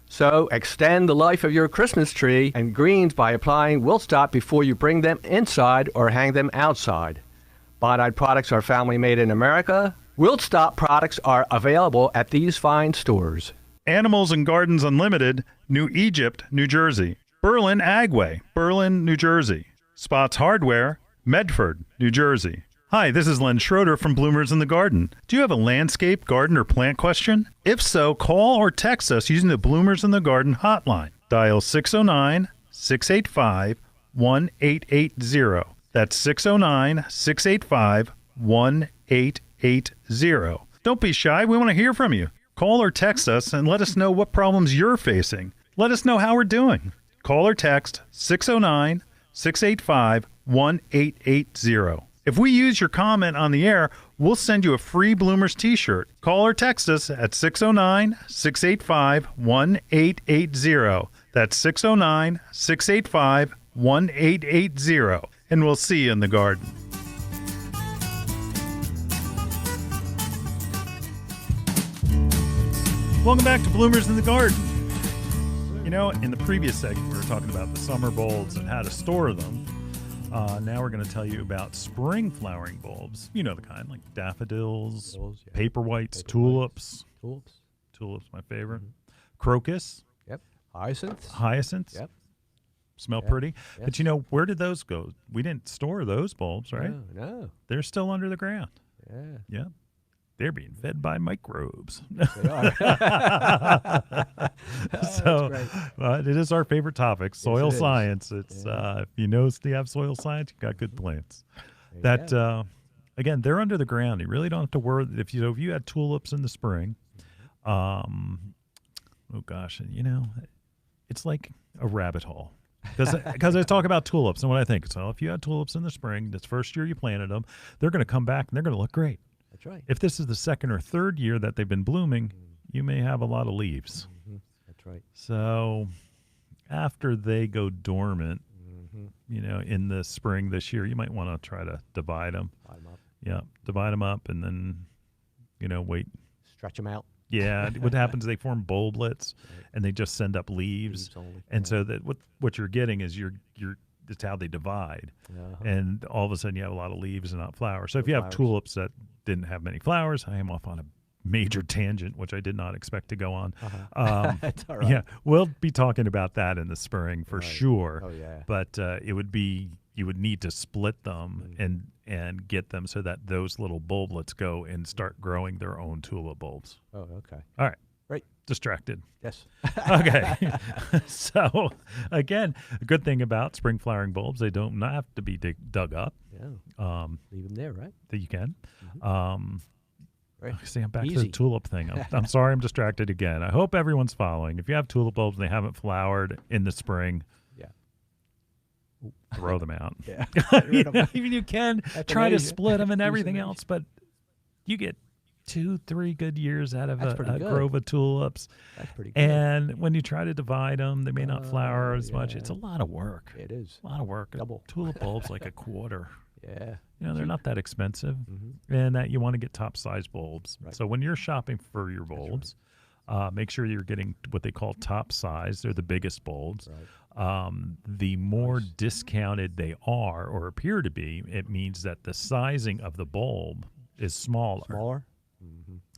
So extend the life of your Christmas tree and greens by applying WillStop before you bring them inside or hang them outside. Bonide products are family made in America. WillStop products are available at these fine stores. Animals and Gardens Unlimited, New Egypt, New Jersey. Berlin Agway, Berlin, New Jersey. Spots Hardware, Medford, New Jersey. Hi, this is Len Schroeder from Bloomers in the Garden. Do you have a landscape, garden, or plant question? If so, call or text us using the Bloomers in the Garden hotline. Dial 609-685-1880. That's 609-685-1880. Don't be shy. We want to hear from you. Call or text us and let us know what problems you're facing. Let us know how we're doing. Call or text 609-685-1880. If we use your comment on the air, we'll send you a free Bloomers t-shirt. Call or text us at 609-685-1880. That's 609-685-1880. And we'll see you in the garden. Welcome back to Bloomers in the Garden. You know, in the previous segment, we were talking about the summer bulbs and how to store them. Now we're going to tell you about spring flowering bulbs. You know the kind, like daffodils, paper whites, tulips. Tulips, my favorite. Crocus. Yep. Hyacinths. Yep. Smell pretty. Yes. But you know, where did those go? We didn't store those bulbs, right? No. They're still under the ground. Yeah. Yep. They're being fed by microbes. They are. So it is our favorite topic, soil science. It's if you know you have soil science, you've got good plants. Again, they're under the ground. You really don't have to worry. If you had tulips in the spring, oh gosh, you know, it's like a rabbit hole. Because I talk about tulips and what I think. So if you had tulips in the spring, this first year you planted them, they're going to come back and they're going to look great. That's right. If this is the second or third year that they've been blooming, you may have a lot of leaves. That's right. So after they go dormant, you know, in the spring this year, you might want to try to divide them. Divide them up. Yeah, divide them up and then, you know, wait. Stretch them out. Yeah, what happens is they form bulblets and they just send up leaves. And so that what you're getting is it's how they divide. And all of a sudden you have a lot of leaves and not flowers. So if you have tulips that didn't have many flowers, I am off on a major tangent, which I did not expect to go on. That's all right. Yeah, we'll be talking about that in the spring for sure. Oh, yeah. But you would need to split them and get them so that those little bulblets go and start growing their own tulip bulbs. Oh, okay. All right. Right. Distracted. Yes. Okay. So, again, a good thing about spring flowering bulbs, they don't not have to be dug up. Yeah. Leave them there, right? That you can. Right. See, I'm back to the tulip thing. I'm sorry I'm distracted again. I hope everyone's following. If you have tulip bulbs and they haven't flowered in the spring, throw them out. Yeah. Even you can try to split them and everything else, but you get 2-3 good years out of a grove of tulips. That's pretty good. And when you try to divide them, they may not flower as much. It's a lot of work. It is. A lot of work. Double. Tulip bulbs like a quarter. Yeah. You know, they're not that expensive. And that you want to get top size bulbs. Right. So when you're shopping for your bulbs, make sure you're getting what they call top size. They're the biggest bulbs. Right. The more discounted they are or appear to be, it means that the sizing of the bulb is smaller.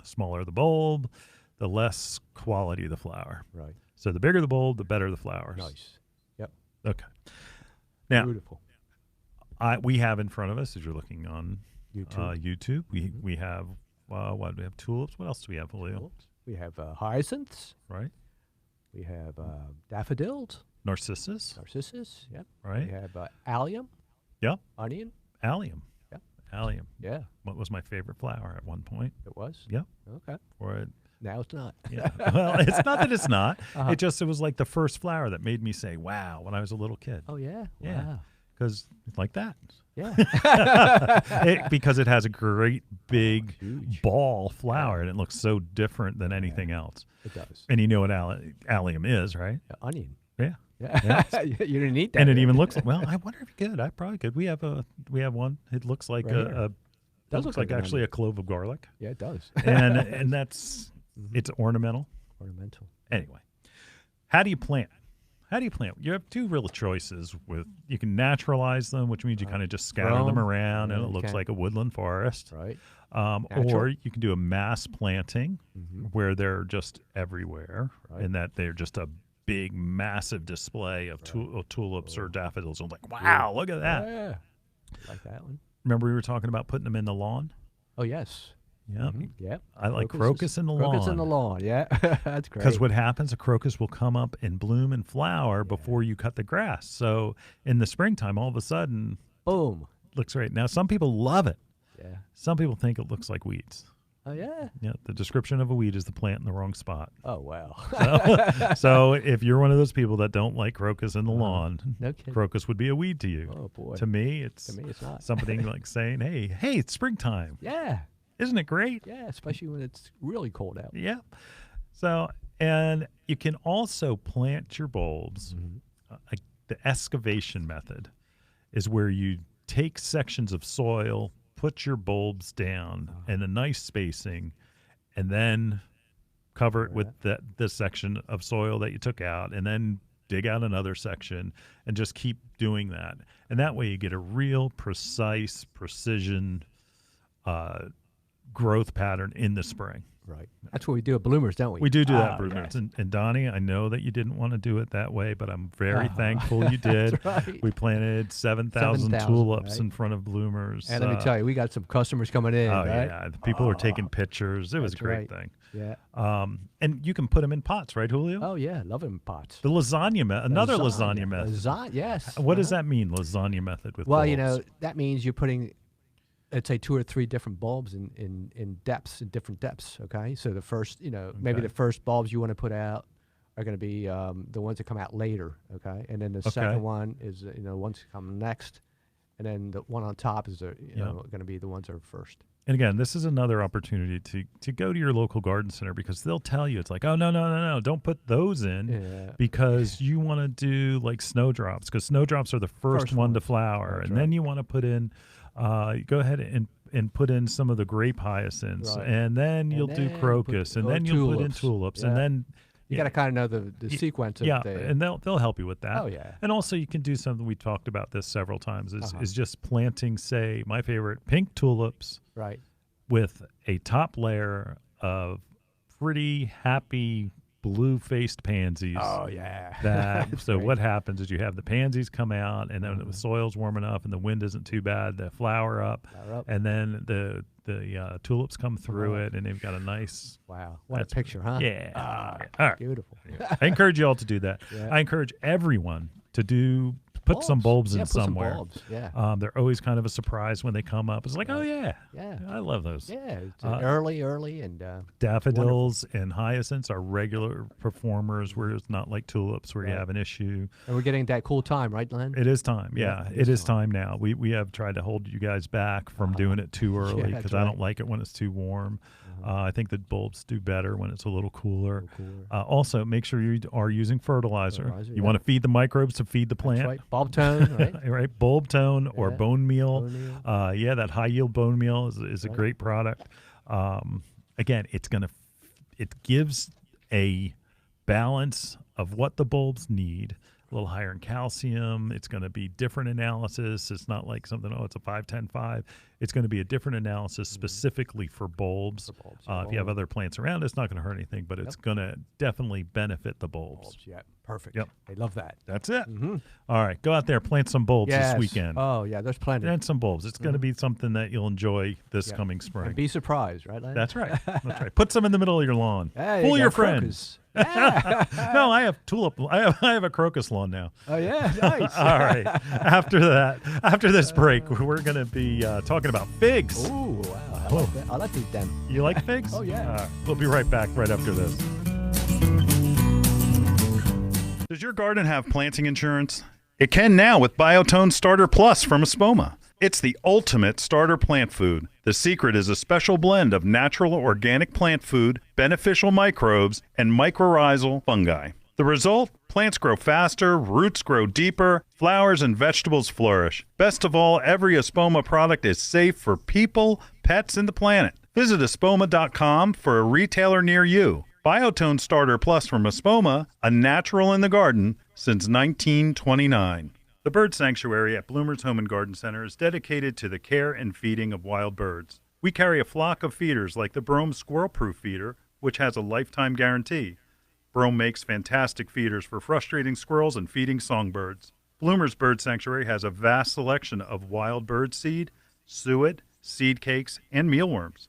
Smaller the bulb, the less quality the flower. Right. So the bigger the bulb, the better the flowers. Nice. Yep. Okay. Now, beautiful. We have in front of us, as you're looking on YouTube, we have, what do we have? Tulips. What else do we have, Julio? Tulips. We have hyacinths. Right. We have daffodils. Narcissus. Yep. Right. We have allium. Yep. Onion. Allium. Yep. Allium. Yeah. What was my favorite flower at one point? It was? Yep. Okay. Now it's not. Yeah. Well, it's not that it's not. It was like the first flower that made me say, wow, when I was a little kid. Oh, yeah? Yeah. Wow. Because like that. Yeah. because it has a great big huge. ball flower, and it looks so different than anything else. It does. And you know what allium is, right? Onion. Yeah. Yeah. You didn't eat that. And it right? even looks well. I wonder if you could. I probably could. We have one. It looks like Right here. that looks like an actually a onion. clove of garlic, Yeah, it does. and that's it's ornamental. Ornamental. Anyway, how do you plant? You have two real choices. You can naturalize them, which means you kind of just scatter Grow them 'em. around, and Yeah, it you looks can. like a woodland forest. Right. Or Natural. you can do a mass planting, Mhm. where they're just everywhere, Right. and that they're just a big, massive display of tulips Oh. or daffodils. I'm like, wow, look at that. Yeah. Like that one. Remember we were talking about putting them in the lawn? Oh, yes. Yeah. Mhm. Yep. I like crocus in the lawn. Crocus in the lawn. Yeah. That's great. Because what happens, a crocus will come up and bloom and flower before you cut the grass. So in the springtime, all of a sudden, Boom. looks great. Now, some people love it. Yeah. Some people think it looks like weeds. Oh, yeah. Yeah, the description of a weed is the plant in the wrong spot. Oh, wow. So if you're one of those people that don't like crocus in the lawn, No kidding. crocus would be a weed to you. Oh, boy. To me, it's not. something like saying, hey, it's springtime. Yeah. Isn't it great? Yeah, especially when it's really cold out. Yeah. So, and you can also plant your bulbs. The excavation method is where you take sections of soil, put your bulbs down in a nice spacing, and then cover it with this section of soil that you took out, and then dig out another section, and just keep doing that. And that way you get a real precise, precision growth pattern in the spring. Right. That's what we do at Bloomers, don't we? We do that, Oh, Bruno. yeah. And Donnie, I know that you didn't want to do it that way, but I'm very thankful you did. That's right. We planted 7,000 7,000, tulips right? in front of Bloomers. And let me tell you, we got some customers coming in, Oh, right? yeah. The people were taking pictures. It was a That's great right. thing. Yeah. And you can put them in pots, right, Julio? Oh, yeah. Love them pots. The lasagna another lasagna method. Yes. What does that mean, lasagna method with Well, bulbs? you know, that means you're putting, let's say, 2 or 3 different bulbs in depths, in different depths, okay? So the first, maybe Okay. the first bulbs you want to put out are going to be the ones that come out later, okay? And then the second one is, ones that come next. And then the one on top is, going to be the ones that are first. And again, this is another opportunity to go to your local garden center, because they'll tell you, it's like, oh, no, don't put those in Yeah. because you want to do like snowdrops, because snowdrops are the first one to flower. That's And then you want to put in, go ahead and put in some of the grape hyacinths, Right. and then you'll do then crocus, put- and or then you'll put in tulips. tulips, Yeah. and then You got to kind of know the sequence of yeah, the... and they'll help you with that. Oh, yeah. And also you can do something, we talked about this several times, Uh-huh. is just planting, say, my favorite, pink tulips Right. with a top layer of pretty happy blue-faced pansies. Oh, yeah. That That's so great. what happens is you have the pansies come out, and then the soil's warm enough and the wind isn't too bad, they flower up, Flower up. and then the tulips come through Uh-huh. it, and they've got a nice Wow. What That's a picture, huh? yeah. Ah, All right. beautiful. I encourage you all to do that. Yeah. I encourage everyone to put some bulbs in Yeah, put some somewhere. bulbs, yeah. They're always kind of a surprise when they come up. It's like, oh yeah, Yeah. I love those. Yeah, it's early, and Daffodils and hyacinths are regular performers, where it's not like tulips where you Right. have an issue. we're getting that cool time, right, Len? It is time. Yeah, Yeah, it is time now. We have tried to hold you guys back from doing it too early, that's because I right. don't like it when it's too warm. I think the bulbs do better when it's a little cooler. cooler. Also, make sure you are using fertilizer. Fertilizer, You yeah. want to feed the microbes to feed the plant. That's right. Bulb tone, right? Right, bulb tone or Yeah. bone meal. Bone meal. Yeah, that high yield bone meal is a Right. great product. Again, it gives a balance of what the bulbs need. A little higher in calcium. It's going to be different analysis. It's not like something, it's a 5-10-5. It's going to be a different analysis specifically for bulbs. For bulbs, If you have other plants around, it's not going to hurt anything, but it's going to definitely benefit the bulbs. Bulbs, yeah. Perfect. Yep. They love that. That's it. All right, go out there, plant some bulbs Yes. this weekend. Oh, yeah, there's plenty. Plant some bulbs. It's going to be something that you'll enjoy this Yeah. coming spring. And be surprised, right, Len? That's right. That's right. Put some in the middle of your lawn. Hey, Fool you your got friends. crocus. Yeah. No, I have tulip. I have a crocus lawn now. Oh, yeah, nice. All right. After this break, we're going to be talking about figs. Ooh, wow. I Whoa. like that. I like to eat them. You like figs? Oh, yeah. We'll be right back right after this. Does your garden have planting insurance? It can now with Biotone Starter Plus from Espoma. It's the ultimate starter plant food. The secret is a special blend of natural organic plant food, beneficial microbes, and mycorrhizal fungi. The result? Plants grow faster, roots grow deeper, flowers and vegetables flourish. Best of all, every Espoma product is safe for people, pets, and the planet. Visit espoma.com for a retailer near you. Biotone Starter Plus from Espoma, a natural in the garden since 1929. The Bird Sanctuary at Bloomer's Home and Garden Center is dedicated to the care and feeding of wild birds. We carry a flock of feeders like the Brome Squirrel-Proof Feeder, which has a lifetime guarantee. Brome makes fantastic feeders for frustrating squirrels and feeding songbirds. Bloomer's Bird Sanctuary has a vast selection of wild bird seed, suet, seed cakes, and mealworms.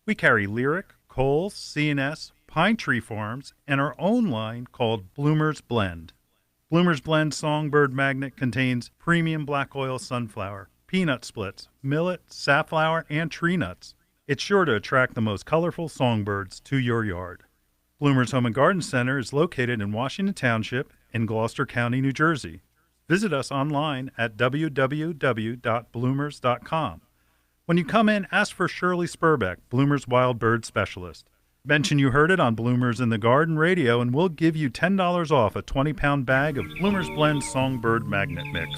We carry Lyric, Coles, C&S, Pine Tree Farms, and our own line called Bloomer's Blend. Bloomer's Blend Songbird Magnet contains premium black oil sunflower, peanut splits, millet, safflower, and tree nuts. It's sure to attract the most colorful songbirds to your yard. Bloomer's Home and Garden Center is located in Washington Township in Gloucester County, New Jersey. Visit us online at www.bloomers.com. When you come in, ask for Shirley Spurbeck, Bloomer's Wild Bird Specialist. Mention you heard it on Bloomers in the Garden Radio, and we'll give you $10 off a 20-pound bag of Bloomer's Blend Songbird Magnet Mix.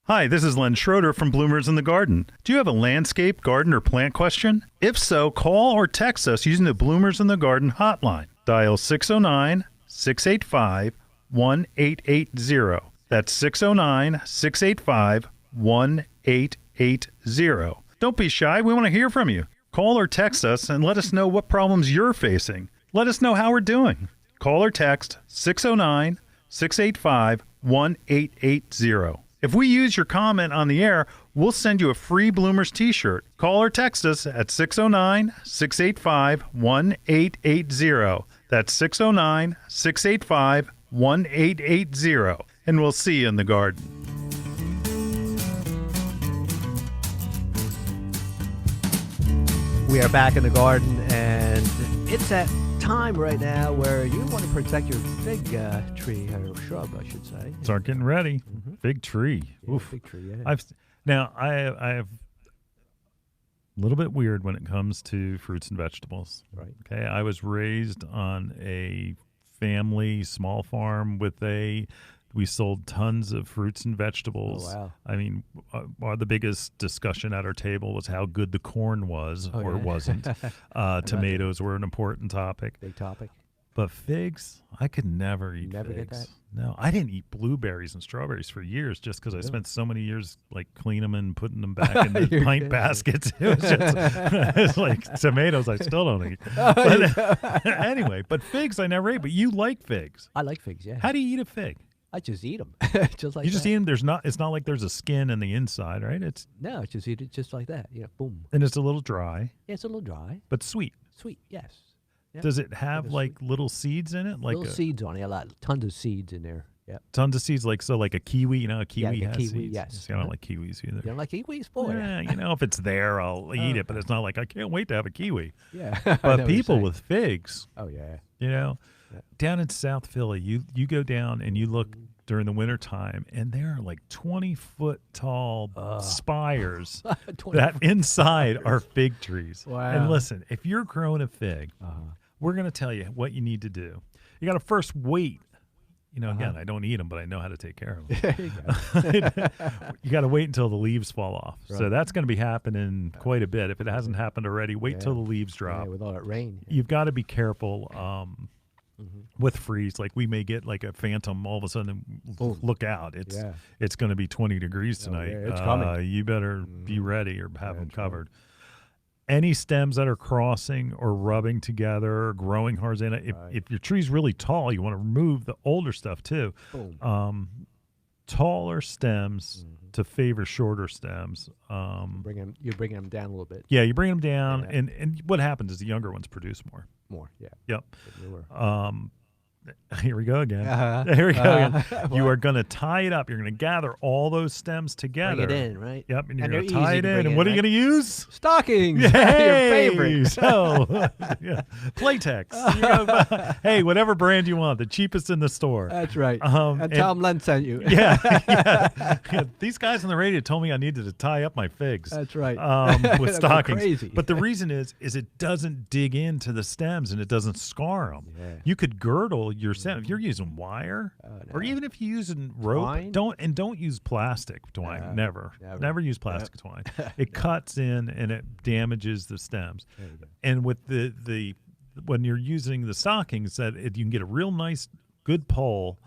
Hi, this is Len Schroeder from Bloomers in the Garden. Do you have a landscape, garden, or plant question? If so, call or text us using the Bloomers in the Garden hotline. Dial 609-685-1880. That's 609-685-1880. Don't be shy. We want to hear from you. Call or text us and let us know what problems you're facing. Let us know how we're doing. Call or text 609-685-1880. If we use your comment on the air, we'll send you a free Bloomers t-shirt. Call or text us at 609-685-1880. That's 609-685-1880. And we'll see you in the garden. We are back in the garden, and it's that time right now where you want to protect your fig tree, or shrub, I should say. Start getting ready. Mm-hmm. Big tree. Yeah, oof. Big tree, yeah. I have a little bit weird when it comes to fruits and vegetables. Right. Okay. I was raised on a family small farm we sold tons of fruits and vegetables. Oh, wow. I mean, the biggest discussion at our table was how good the corn was or wasn't. Tomatoes were an important topic. Big topic. But figs, I could never eat Never figs. get that? No, I didn't eat blueberries and strawberries for years just because I spent so many years like cleaning them and putting them back in the pint baskets. It was just it's like tomatoes I still don't eat. But anyway, but figs I never ate. But you like figs. I like figs, yeah. How do you eat a fig? I just eat them, just like you just that. eat them. It's not like there's a skin in the inside, right? No, just eat it just like that. Yeah, boom. And it's a little dry. Yeah, it's a little dry, but sweet. Sweet, yes. Yep. Does it have like little seeds in it? Like little seeds on it. Tons of seeds in there. Yeah. Tons of seeds, like a kiwi. You know, a kiwi has kiwi, seeds. yes. See, I don't like kiwis either. You don't like kiwis, boy? Yeah, if it's there, I'll eat it. But it's not like I can't wait to have a kiwi. Yeah. But people with figs. Oh yeah. Down in South Philly, you go down and you look during the wintertime, and there are like 20-foot tall spires that inside are fig trees. Wow. And listen, if you're growing a fig, we're going to tell you what you need to do. You got to first wait. Again, I don't eat them, but I know how to take care of them. There you go. You got to wait until the leaves fall off. Right. So that's going to be happening quite a bit. If it hasn't happened already, wait till the leaves drop. Yeah, with all that rain. You've got to be careful with freeze. Like we may get like a phantom all of a sudden. Look out! It's going to be 20 degrees tonight. It's coming. You better be ready or have them covered. Any stems that are crossing or rubbing together or growing horizontally, if your tree's really tall, you want to remove the older stuff too. Taller stems to favor shorter stems. You're bringing them down a little bit. Yeah, you bring them down, and what happens is the younger ones produce more. Yeah. Yep. Here we go again. Here we go again. You are going to tie it up. You're going to gather all those stems together. Bring it in, right? Yep, and you're And going to they're tie easy it to in. bring And in, what are you right? going to use? Stockings. Hey, Your favorite. So, yeah. Playtex. Hey, whatever brand you want, the cheapest in the store. That's right. And Tom Len sent you. Yeah. These guys on the radio told me I needed to tie up my figs. That's right. With That'd be stockings. crazy. But the reason is it doesn't dig into the stems and it doesn't scar them. Yeah. You could girdle your stem if you're using wire, or even if you're using rope. Twine? Don't use plastic twine. Never use plastic twine. It cuts in and it damages the stems. There you go. And with the when you're using the stockings, you can get a real nice good pull,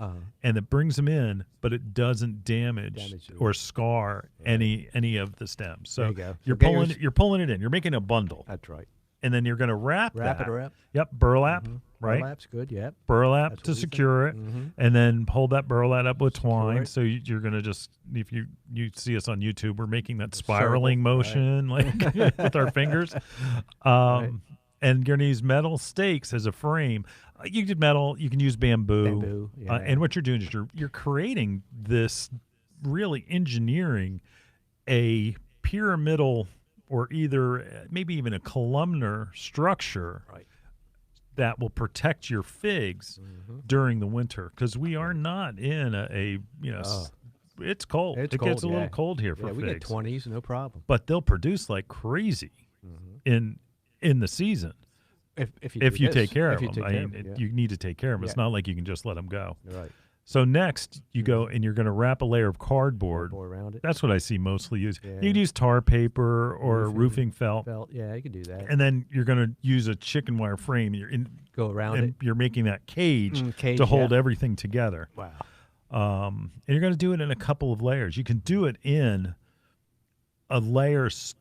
and it brings them in, but it doesn't damage or scar any of the stems. So There you go. you're So get pulling you're pulling it in. You're making a bundle, That's right. and then you're going to wrap Wrap that. it around. Yep, burlap, right? Burlap's good. Yep. Burlap That's to what we secure it, Mhm. and then hold that burlap up with Secure twine. it. So you're going to just, if you see us on YouTube, we're making that spiraling motion like with our fingers. And you're going to use metal stakes as a frame. You can metal. You can use bamboo. Bamboo, yeah. And what you're doing is you're creating this, really engineering a pyramidal or either maybe even a columnar structure Right. that will protect your figs during the winter, because we are not in it's cold. It's It cold, gets a little cold here for Yeah, we get figs. 20s, no problem. But they'll produce like crazy in the season If you take care of you them. take I care mean, of 'em, yeah. you need to take care of them. It's Yeah. not like you can just let them go. Right. So next, you go and you're going to wrap a layer of cardboard. Go around it. That's what I see mostly used. Yeah. You can use tar paper or roofing felt. Felt. Yeah, you can do that. And then you're going to use a chicken wire frame. Go around And it. you're making that cage, Cage, to hold yeah. everything together. Wow. And you're going to do it in a couple of layers. You can do it in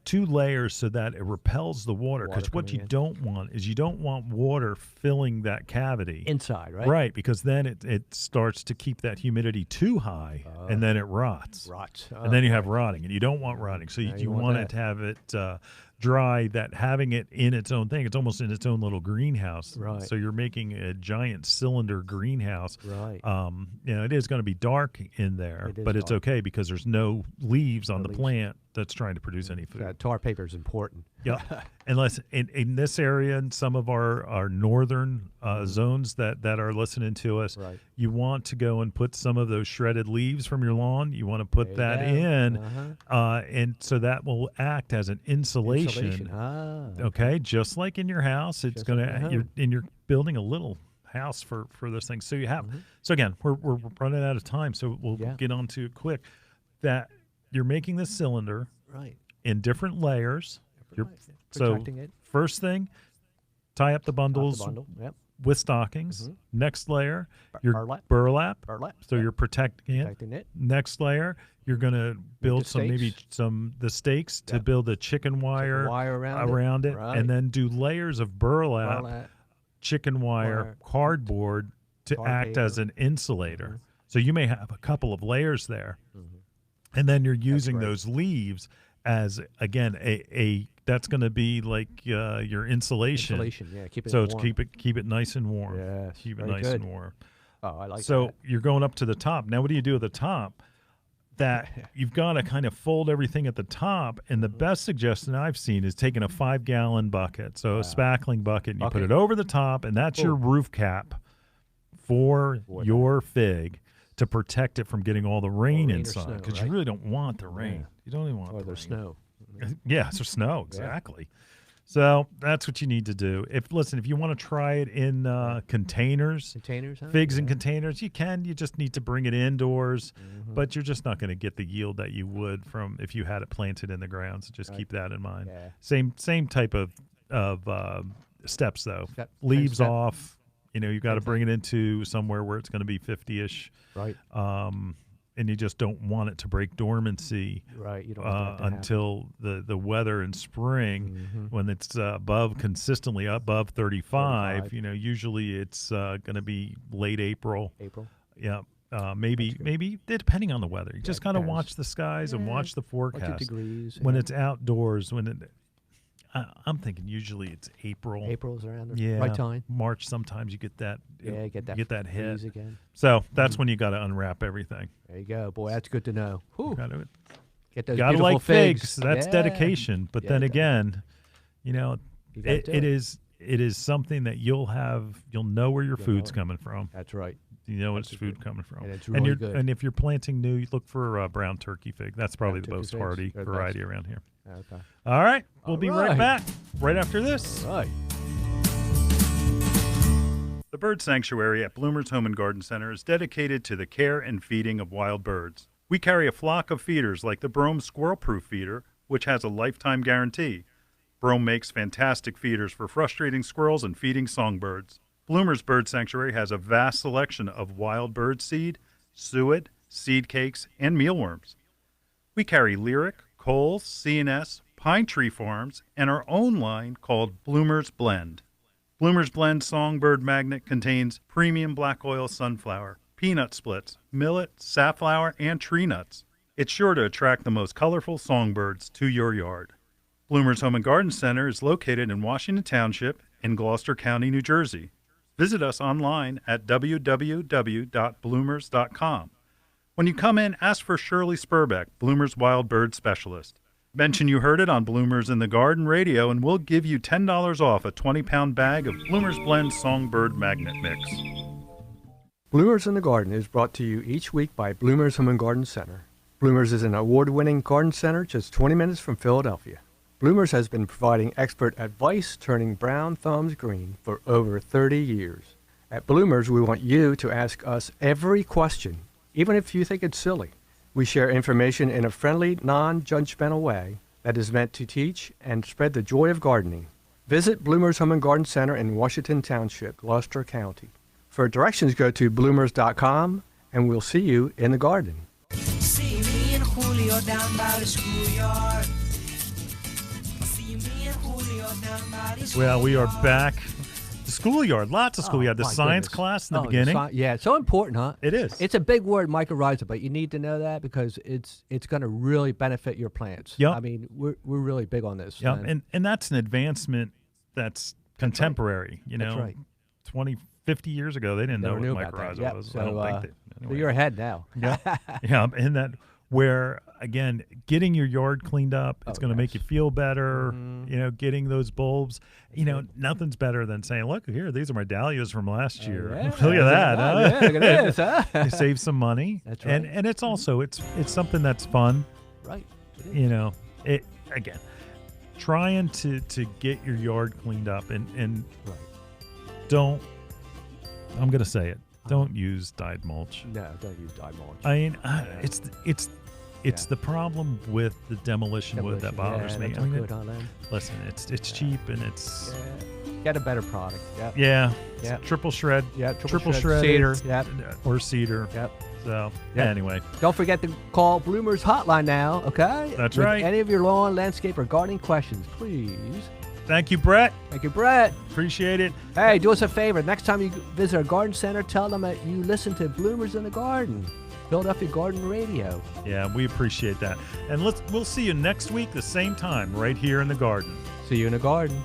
two layers, so that it repels the water. Because what coming you in. don't want is you don't want water filling that cavity. Inside, right? Right, because then it starts to keep that humidity too high, and then it rots. Rots. And then you have rotting, and you don't want rotting. So No, you want it to have it dry, that having it in its own thing. It's almost in its own little greenhouse. Right. So you're making a giant cylinder greenhouse. Right. It is going to be dark in there, It is but it's dark. okay because there's no leaves on No the leaves. plant that's trying to produce any food. That tar paper is important. Yeah, unless in this area, in some of our northern zones that are listening to us, Right. you want to go and put some of those shredded leaves from your lawn. You want to put There that you go. in, and so that will act as an insulation. Ah. Okay, just like in your house, it's Just going like at to. home. You're building a little house for those things. So you have. So again, we're running out of time, so we'll Yeah. get on to it quick. That you're making this cylinder Right. in different layers. You're, Right. so Protecting it. first thing, tie up the bundles Off the bundle. Yep. with stockings. Next layer, your Burlap. burlap. Burlap. So Yep. you're protecting it. Protecting it. Next layer, you're going to build the the stakes to Yep. build a chicken wire, Wire around it. Right. and then do layers of burlap, Burlap. chicken wire, cardboard to Tar act as paper. an insulator. So you may have a couple of layers there. And then you're using right. those leaves as, again, a that's going to be like your insulation. Insulation. Yeah. Keep it So warm. keep it nice and warm. Yes, Keep it very nice good. and warm. Oh, I like So that. you're going up to the top. Now, what do you do at the top? That you've got to kind of fold everything at the top. And the best suggestion I've seen is taking a 5-gallon bucket, so a spackling bucket, and you put Okay. it over the top, and that's your roof cap for your fig to protect it from getting all the rain rain or inside. snow, Because right? you really don't want the rain. Yeah. You don't even want Or the there's rain. snow. Yeah, it's snow, exactly. So that's what you need to do. If you want to try it in containers, Containers, huh? figs in Yeah. containers, you can. You just need to bring it indoors, but you're just not going to get the yield that you would from if you had it planted in the ground. So just keep that in mind. Yeah. Same type of steps though. Step- same Leaves step. off. You got to bring it into somewhere where it's going to be 50-ish. Right. And you just don't want it to break dormancy Right. You don't want that to happen. until the weather in spring when it's consistently above 35. 35. Usually it's going to be late April. April. Yeah. Maybe depending on the weather. You just kind of depends. watch the skies and watch the Like forecast. 2 degrees. When yeah. it's outdoors, I'm thinking usually it's April. April's around the Yeah, right time. March. Sometimes you get that. Yeah, get that hit freeze again. So that's when you got to unwrap everything. There you go, boy. That's good to know. Whew. Gotta Get those gotta beautiful like figs. That's Yeah. dedication. But Yeah, then yeah. again, you know, You gotta do it is something that you'll know where your You'll food's know it. coming from. That's right. You know That's it's good. food coming from. And it's really good. And if you're planting new, you look for brown turkey fig. That's probably the Brown most turkey figs. hardy They're the variety best. around here. Okay. All right. We'll All be right right. back right after this. Right. The Bird Sanctuary at Bloomer's Home and Garden Center is dedicated to the care and feeding of wild birds. We carry a flock of feeders like the Brome Squirrel-Proof Feeder, which has a lifetime guarantee. Brome makes fantastic feeders for frustrating squirrels and feeding songbirds. Bloomer's Bird Sanctuary has a vast selection of wild bird seed, suet, seed cakes, and mealworms. We carry Lyric, Coles, C&S, Pine Tree Farms, and our own line called Bloomer's Blend. Bloomer's Blend Songbird Magnet contains premium black oil sunflower, peanut splits, millet, safflower, and tree nuts. It's sure to attract the most colorful songbirds to your yard. Bloomer's Home and Garden Center is located in Washington Township in Gloucester County, New Jersey. Visit us online at www.bloomers.com. When you come in, ask for Shirley Spurbeck, Bloomer's Wild Bird Specialist. Mention you heard it on Bloomers in the Garden Radio, and we'll give you $10 off a 20-pound bag of Bloomer's Blend Songbird Magnet Mix. Bloomers in the Garden is brought to you each week by Bloomers Home and Garden Center. Bloomers is an award-winning garden center just 20 minutes from Philadelphia. Bloomers has been providing expert advice turning brown thumbs green for over 30 years. At Bloomers, we want you to ask us every question, even if you think it's silly. We share information in a friendly, non-judgmental way that is meant to teach and spread the joy of gardening. Visit Bloomers Home and Garden Center in Washington Township, Gloucester County. For directions, go to bloomers.com, and we'll see you in the garden. See me and Julio down by the schoolyard. See me and Julio down by the schoolyard. Well, we are back. The schoolyard, lots of school. We had the my science goodness. class in the Oh, beginning. yeah, it's so important, huh? It is. It's a big word, mycorrhiza, but you need to know that because it's going to really benefit your plants. Yep. I mean, we're really big on this. Yeah, and that's an advancement that's contemporary. You know, That's right. 20, 50 years ago, they didn't know Never knew what about that. mycorrhiza Yep. was. So, I don't think they. so Anyway. you're ahead now. Yeah, yeah, and that where again, getting your yard cleaned up, it's Oh, going to make you yes. feel better. Mhm. You know, getting those bulbs. You know, nothing's better than saying, "Look here, these are my dahlias from last year. Yeah, Look at that, huh? Yeah, look at this, huh? You save some money. That's and right. and it's also it's something that's fun. Right. It is. You know, it again, trying to get your yard cleaned up and Right. don't. I'm gonna say it. Don't use dyed mulch. No, don't use dye mulch. I mean, it's Yeah. the problem with the demolition wood that bothers me. That's I mean, good, huh, Len? listen, it's cheap and it's Yeah. Get a better product. Yep. yeah, Yeah. triple shred, Yeah. triple shred. shredded, Cedar. Yep. or cedar. Yep. So Yep. anyway, Don't forget to call Bloomers Hotline now, okay? That's With right. Any of your lawn, landscape, or gardening questions, please. thank you, Brett. Thank you, Brett. Appreciate it. Hey, do us a favor. Next time you visit our garden center, tell them that you listen to Bloomers in the Garden, Philadelphia Garden Radio. Yeah, we appreciate that. And we'll see you next week, the same time, right here in the garden. See you in the garden.